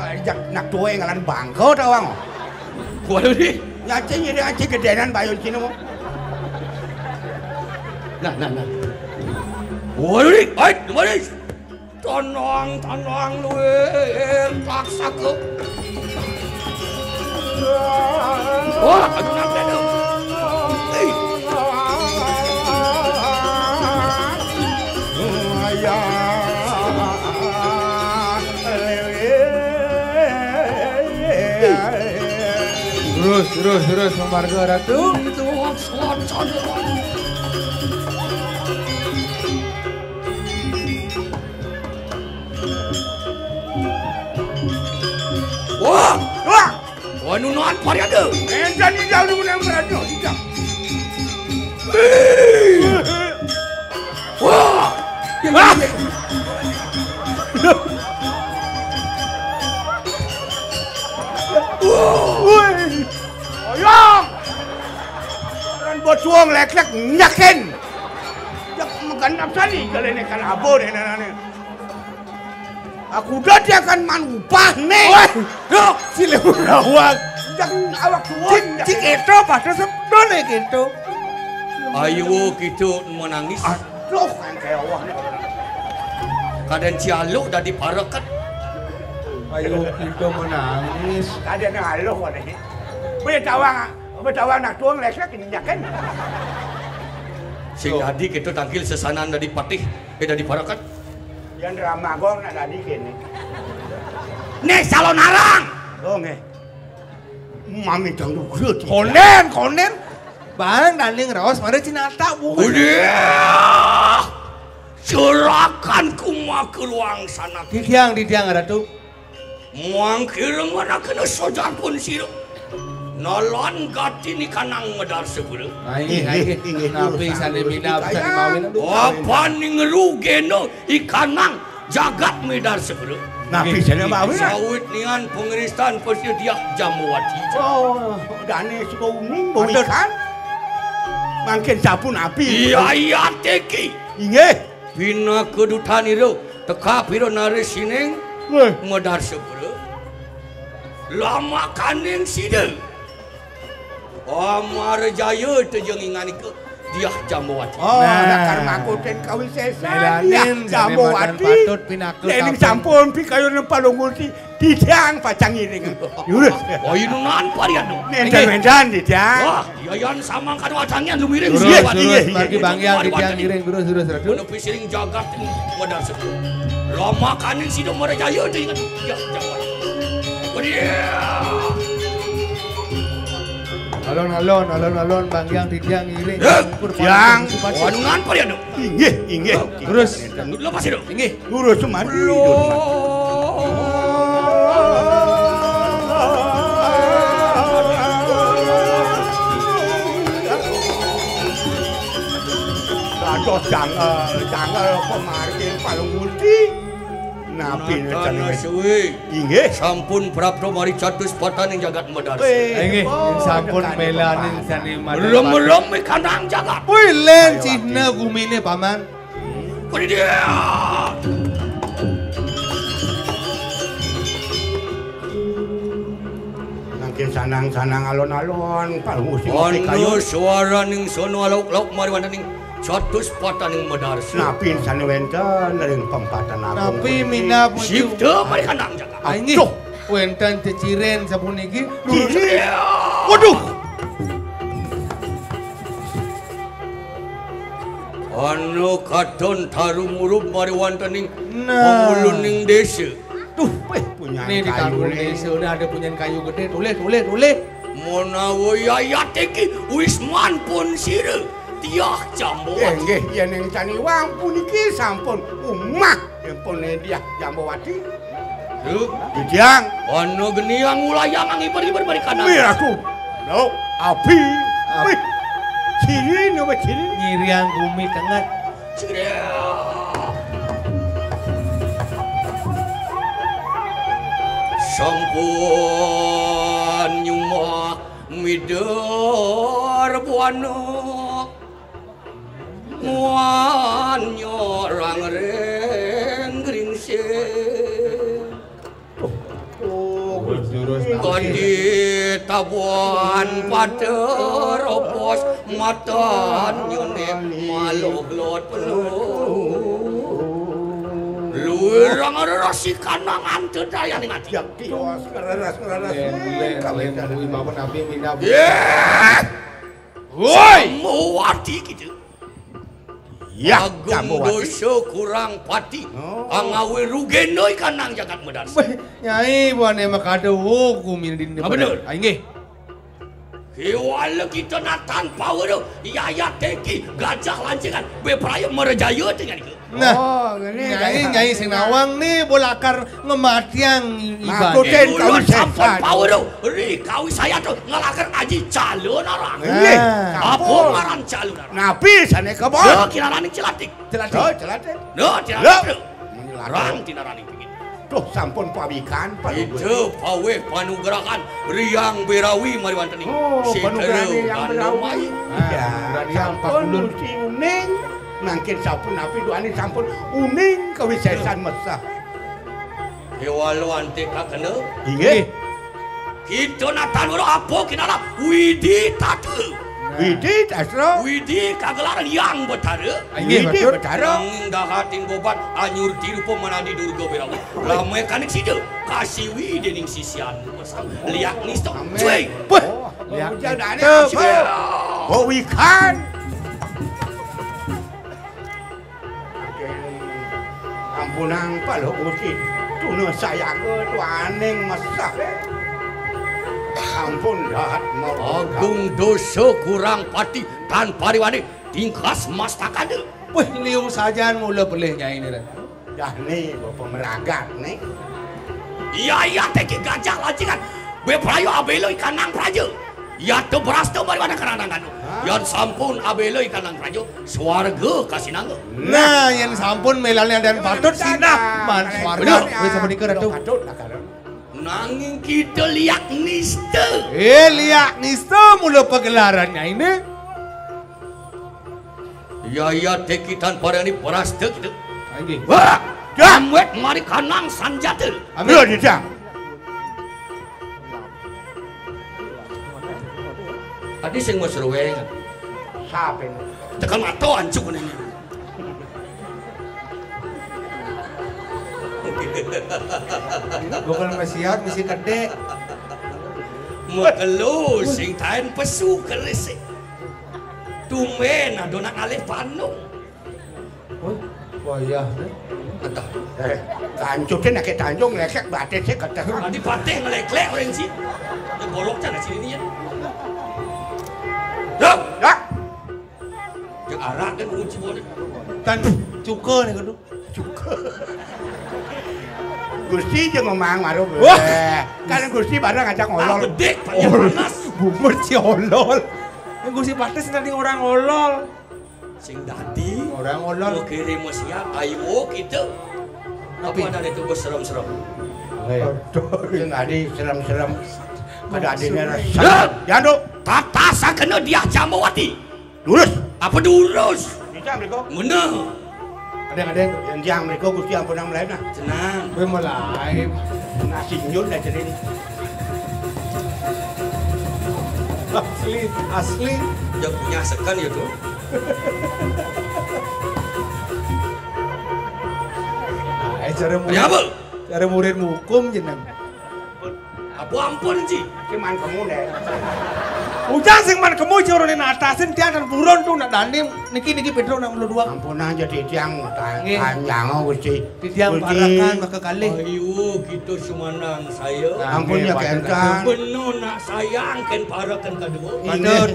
nak tua yang ngalan bangko tau bang. Waduh dik. Nyaci jadi ngaci gedenan bayun sini mau. Nah. Waduh dik, ait, manis. Tenang lu paksa ke. Wah, aku nak ada. Terus Marga Ratu. Wah, nunuan pariade. Entan di jauh di berado. Wah, Oyong! Orang bocong lek-lek nyakin. Jak makan napsani kalau ini kan abo deh nana. Aku udah dia akan manupah nih. Dok, sile urawak. Jak awak suwon. Cik itu pada sebdone gitu. ayo gitu menangis. Aduh kan kayak awak nih. Kadang cialuk dah diparakan. Ayo kita menangis. Ada yang haluh kok nih. Betawang nak tuang lek-lek nyakin. Sing tadi kita tangkil sesanan dari patih, dari parakan. Yang drama gong nak tadi kini. Nih calon arang. Oh nge. Mami jangan gerut. Konen. Bang daling raos mari cinata bu. Udah. Silakan kuma ke ruang sana. Di tiang Ratu. Muang kireng mana kena sojan pun sih. Nolon gati ni kanang medar sebelum. Ini nabi sani minap sani mawin. Apa ni ngerugeno ikanang jagat medar sebelum. Nabi sana mawin. Sawit nian pengeristan persediaan Jambuwati. Oh, dane suka uning bau ikan. Mungkin sabun api. Iya teki. Inge. Bina kedutaan itu teka piro nari sineng medar sebelum. Lama kaning sidel. Amar Jaya itu jeung ingani ke dia Jambuwati. Oh, nakar makoten kawin sesa. Melanin Jambuwati. patut pinakel. Lening sampun pi kayo nang palungul ti tiang pacang iring. Yurus. Oh ini nan parian. Mendan di tiang. Wah, yayan sama kadu acangian lu miring. Terus bagi bangyang di tiang iring terus Ratu. Ono pisiring jagat modal sepu. Lama kaning sido Amar Jaya itu ingat dia Jambuwati. Alon bangyang di tiang iring. Tiang. Wanungan parian. Inge. Terus Lepas itu. ini Lurus cuman. Aduh jangan pemarin palungul ti. Nabi Karena suwi Inge. sampun prapto mari catus pataning jagat medar. Ini sampun melanin sani madu. Belum kanang jagat. Wih len Cina gumine paman. Kodi dia. Nangkin sanang alon-alon palungul si Anu suara ning sono lauk mari wandaning catus pataning medar. Nabi sana wenten dari pempatan agung. Tapi minap Sipte mari kanang jagat. ini wenten ceciren sapuniki. Waduh. Anu katon tarumurup mari wandaning pamulun ning desa. Tuh, punya Ini di kampung desa udah ada punya kayu gede. Tulis. Monawo yaya teki Wisman pun sire. Tiah Jambuwati. Nggih, yen ing Caniwang puniki sampun umah pun dia Jambuwati. Duh, Didiang. anu geniang ulayang ibar-ibar bari kanang. Wih aku. No, api. Wih. Ciri no ciri. Ngiriang gumi tengah. Sampun nyumak midar buana. Muan nyorang reng gringse Kondi tabuan pada ropos matan nyonek maluk lot penuh lurang rasi kanangan tedaya ning ati Ngereras woi muwati kitu ya Agung dosa kurang pati angawe rugenoi kanang jagat medan Nyai buane mah kada hukum ini di. Bener. Nggih. Hiwala kita natan power yaya teki gajah lancingan bepraya merejaya dengan itu. Nah, nyai sing nawang nih bolakar ngematiang ibadah. Makutin kau sampun setan. power rikawi saya tuh ngelakar aji calon orang. Iya. Apa ngaran calon orang? Napi sana kebon. Yo kirarani celatik. Celatik. No celatik. Larang tinarani bikin. Tuh sampun pabikan Itu pawe panugrahan riang berawi mari wanteni. Panugrahan yang berawi. Ya, sampun si uning ngangkit sampun napi duani sampun uning kewisesan mesah. Hewalu ante kakene. Inggih. Kita natan uro apa kinala Widi Tatu. Widi Tasro. Widi kagelaran yang betara. Inggih betul. Betara. Nang dahatin bobat anyur tiru pemanadi durga berawi. Lama kanik situ kasih Widi ning sisian pasang liak nisto. Cuy. Lihat jadane oh ikan. Ampunang palo usit. Tuna saya ke tuaning mesah. Ampun dahat mau Agung dosa kurang pati tanpa riwani tingkas mastakade. Wih, liung sajaan mula pelih nyai ini. dah nih bapak meragat nih. Iya teki gajah lancingan. Beprayo abelo ikanang praja. Ya tu beras tu bari mana kanang-kanang. Yan sampun abelo ikanang praja. Swarga kasih nanggo. Nah, yang sampun melalnya dan patut sinah man swarga. Wis sampe dikeun atuh. Patut lah kalau. Nanging kita liak niste. Liak niste mula pagelarannya ini. Ya teki tanpa ini beras tu gitu. Lagi. Wah, jamwet mari kanang sanjata. Ambil dia. Tadi sing mau serueng. Siapa ini? Tekan mata ancuk ini. Bukan mesiat misi gede. Makelu sing tain pesu keris. Tumen adona alih panung. Wah iya. Entah. Tanjungnya nak tanjung lekek batin sih kata. Tadi pateh ngelek-lek orang sih. Yang golok jangan sini ni ya. Dah. Dah. Yang arah kan kunci boleh. Tan cuka nih kudu. Gusti jeung ngomong maru. Kan Gusti bareng ngajak Ah ngolol. bedek banyak panas. Bumur si olol. Yang gusi pates nanti orang olol. Sing dadi Orang olol. mau kirim siap ayo kita. Apa ada itu bos serem-serem. Yang adi serem-serem. Pada adinya Ya, rasa. Jangan tata sakena dia Jamawati. lurus. Apa durus? Bisa mereka. Mana? Ada Yang jang mereka Gusti ampun yang lain nah. Tenang. gue mulai. Nasi nyun dah jadi ini. Asli. Dia punya sekan ya tuh. Cara apa? Cara murid hukum jeneng. Apa ampun sih? Cuman kamu deh. Ujang sing man kemu joro ni atasin tiang dan buron tuh nak dani niki Pedro nak mulu dua. Ampun aja di tiang panjang Gusti. Di tiang parakan maka kali. Ayo kita sumanang saya. Ampun ya keentang. Benar nak sayang kan parakan kedua. Padahal.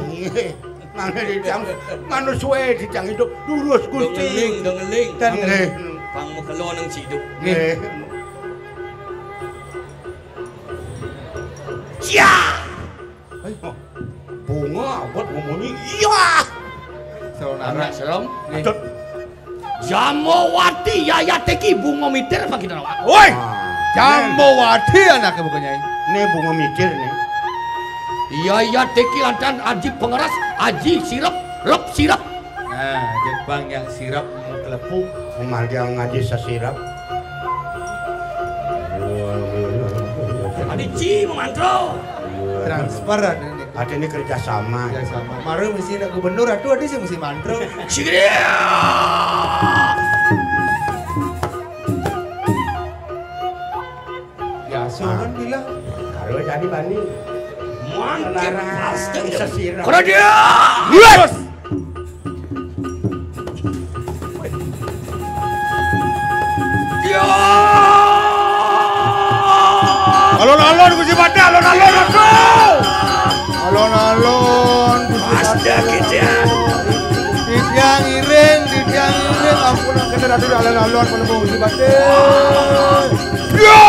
Mana di tiang manusia di tiang hidup lurus Gusti. Dengeling. Dan Pang makalo ng sidok. Ya! Bunga buat ngomongnya iya. Anak serem. Atut. Jamawati yaya teki bunga mitir apa kita nak? woi, Jambawati anaknya bukannya. Ini bunga mikir nih. Yaya teki lantan aji pengeras, aji sirap, rep sirap. Nah, Jepang yang sirap kelepuk. Umal dia ngaji sesirap. Ci memantau. Transfer ada ini. Ada ini kerjasama. Kerjasama. Maru mesti nak gubernur atuh ada sih mesti mantro. Sigria. Ya kan bilang. Kalau jadi bani. Mantap. Sesirah. Kono dia. Yes. Ya. Alon-alon Gusti Bade, alon-alon atuh. Alon-alon. Pasti kita. Didiang iring, ampun kena atuh alon-alon kalau mau Gusti Bade. Ya.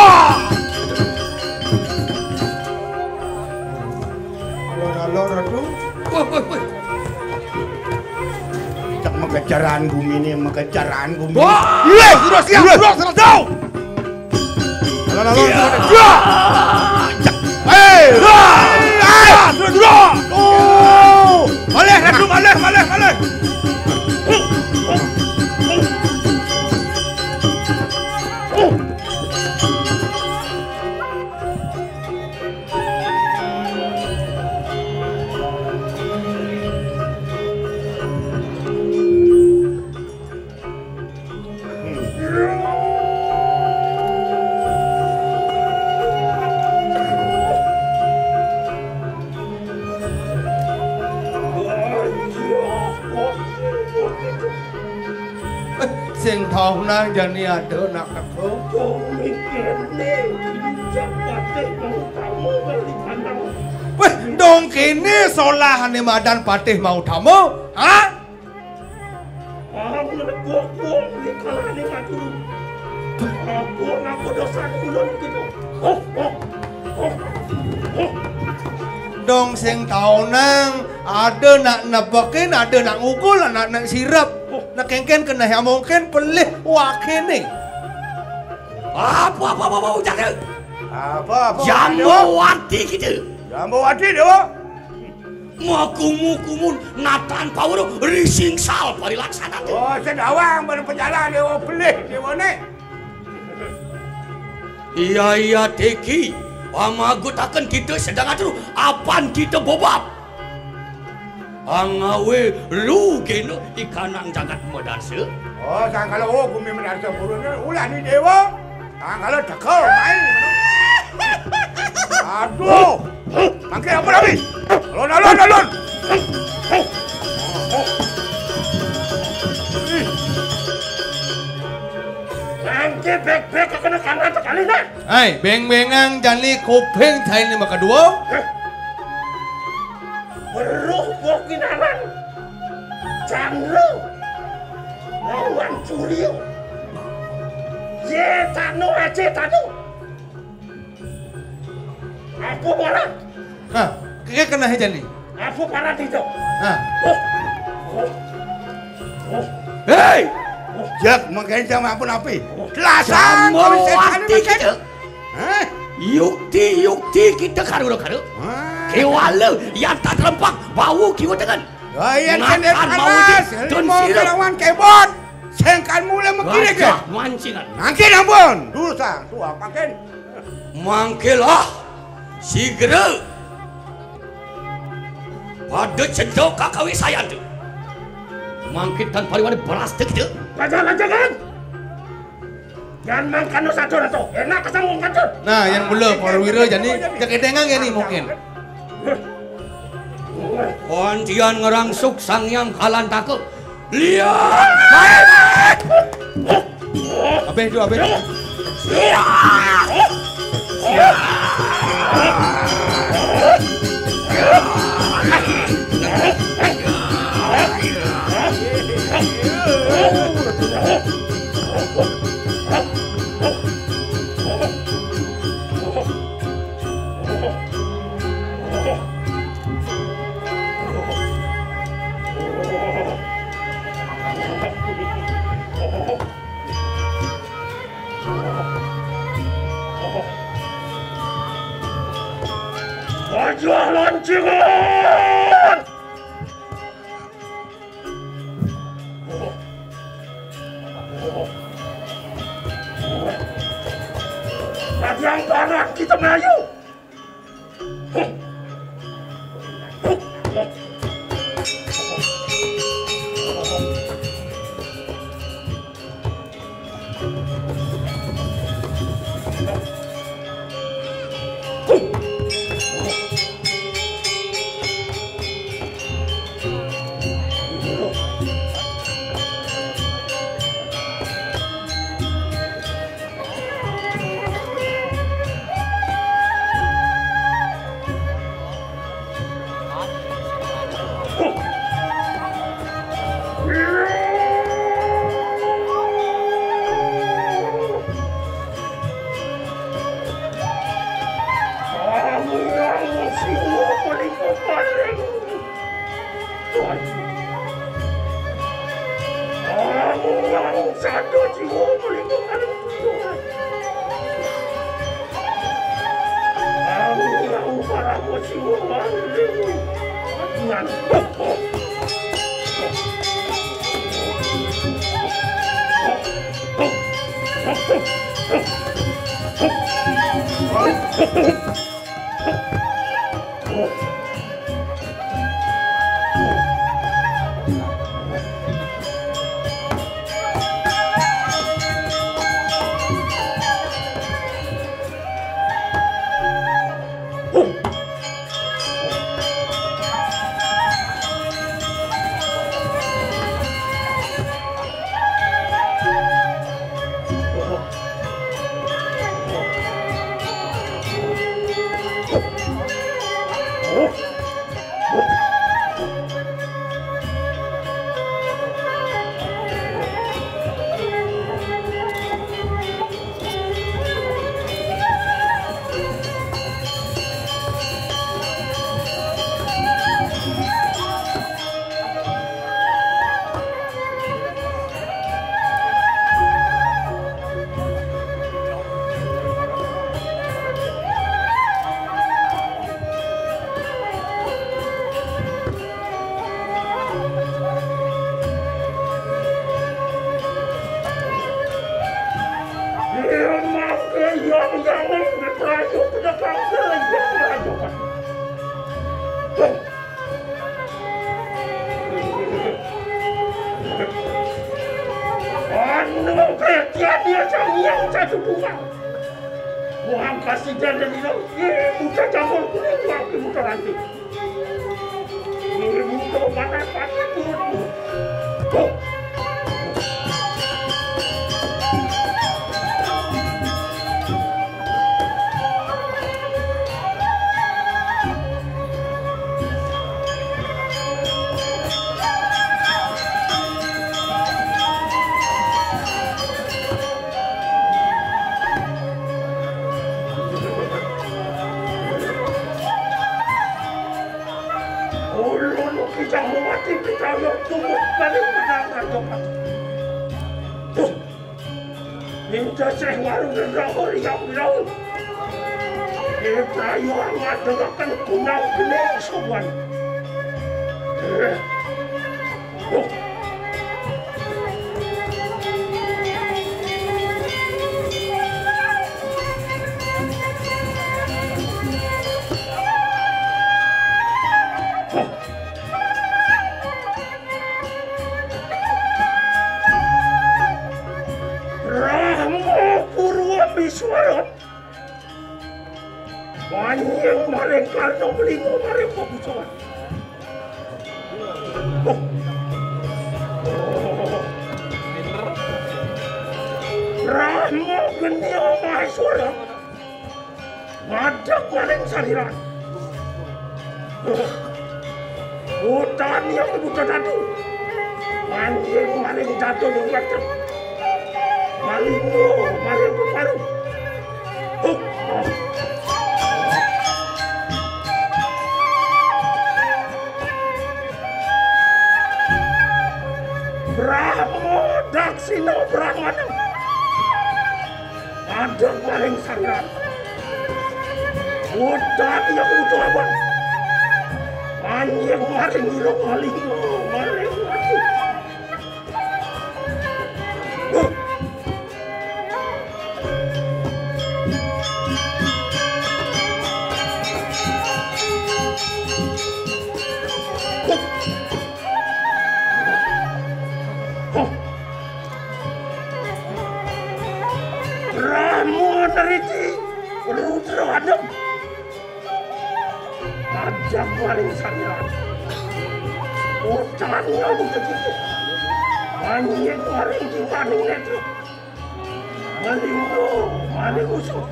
Alon-alon atuh. Woi. Cak mengejaran bumi ini, mengejaran bumi. Wah. Yes, sudah siap, sudah tahu. Alon-alon. Ya. Hei, sudah. Oh, malih, ratu malih. Sing tau nang jani ada nak aku. Weh, dong kini solahane Madan Patih mau tamu, ha? Dong sing tau nang ada nak nebekin, ada nak ngukul, nak sirap. Nak kengken kena yang mungkin pelih wakene. Apa ucapnya? Apa? Jambuwati kita. Jambuwati dewa. Makumun natan pawuro risingsal parilaksana. Oh, sedawang berpejalan dewa pelih dewa ne. Iya teki. Amagutakan kita sedang atur apan kita bobab. Angawe lu geno ikanang jagat medarse. Oh, kalau bumi medarse burungnya ulah ni dewa. Kalau dekal main. Aduh. Mangke apa lagi? Alon. Mangke bek kena kanan sekali nak. Hai, beng-bengang jani kuping thai ni makadua. Beruh bokinanan Jamlu lawan Julio Tanu aku bola Hah, kaya kena jani. aku para dito Hah. Hei, Jak mangke jam ampun api. Lasan Jambuwati kita. Yukti kita karu. Kewala yang tak terlempak bau kiwa dengan. Yang kena Makan panas. dan Mau sirap. lawan kebon. Sengkan mula mengkini ke. Gajah mancingan. Mangkin ampun. Dulu sang tua mangkin. Mangkilah segera pada cendok kakawi saya tu. Mangkit tanpa pariwan beras tu kita. jangan jangan makan satu atau enak kesambung kacau Nah, yang mula Parwira jani kekedengan ya ni mungkin. Kontian ngerangsuk sang yang kalan takut. Lihat, baik. Abeh tu. Wajah lancingan Yang barat kita Melayu jiwa menika paling. Tuhan. Ang sado jiwa menika paling Tuhan. Ang para ko jiwa paling. Tuhan. Minta saya warung dan rahor yang bilau. Prayu amat dengarkan kunau kening soban. Suara banyak mereka nak beli mereka bukan. Rama genia mahasiswa, ada paling sariran. Hutan yang bukan dadu, banyak maling dadu dengan maling berparu. Brahmo Daksina Brahmana ada paling sangat hutan yang butuh abang yang maling hidup maling mati. Rudra Adam ada paling sangat hutan yang begitu banyak paling dibanding itu maling usul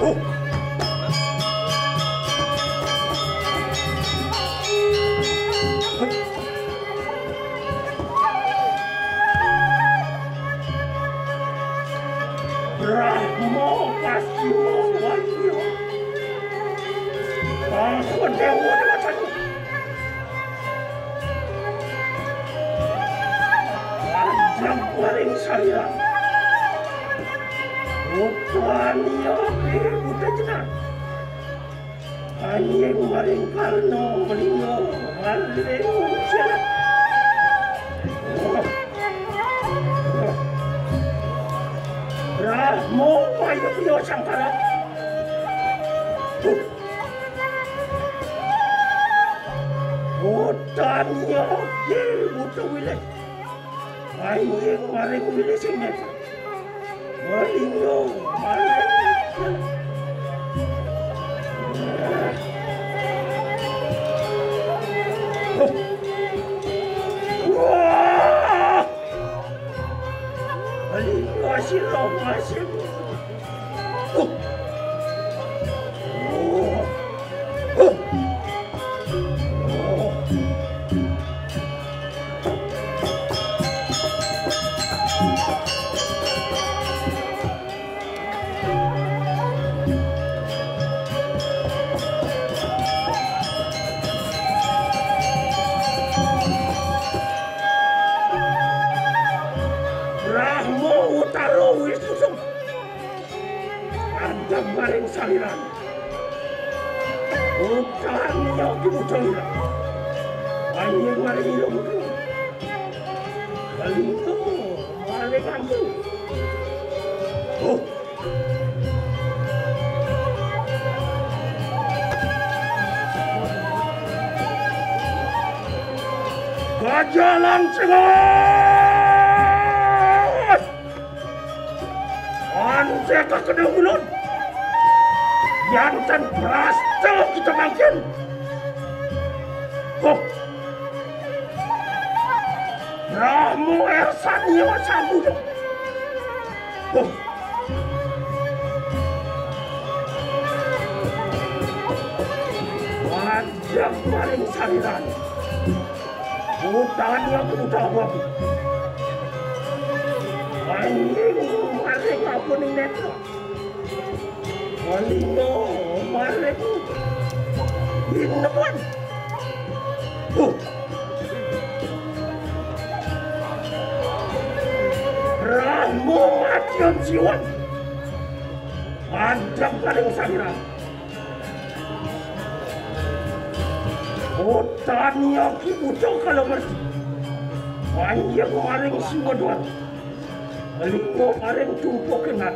Brahmo Pasimo Wadyo. Ako dewa na matayo. Panjang paling saya. Rupanya buta jenak. Anyeng maring karno melingo maling ujian. Brahmo payo piyo sangkara. Butanya buta wilayah. Anyeng maring wilayah singnet. Malingo maling ujian. Wah! Masih loh, masih. Maring saliran, utang yang dibutuhkan, hanya maring ilmu, kalimu maring ambu. Kajalan cengat, ante kekedulun. Jantan berasta kita makin. Brahmo ersanya sambut. Wajah maring saliran. Butanya kebutuhan wabu. Anjing maring apun netra. Malingo maring ineman. Brahmo matian siwan. Panjang paling saliran. Botania kibuto kalau merti. Panjang maring siwaduan. Malingo maring tumpok kenat.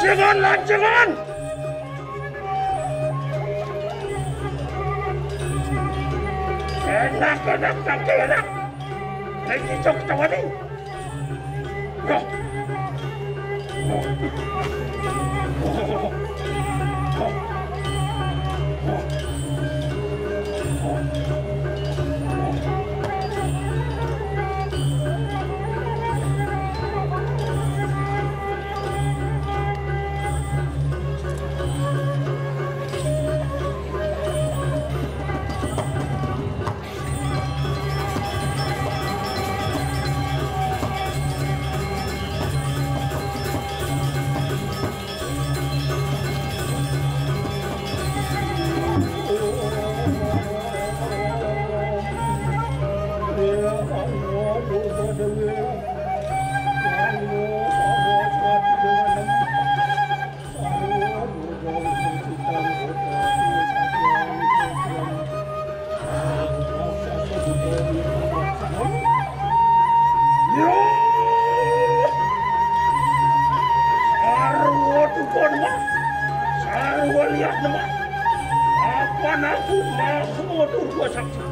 Lanjangan! Enak kaki enak. Lagi cok cawan ni. Sarwa lihat nama. Apa aku mau turut sakti.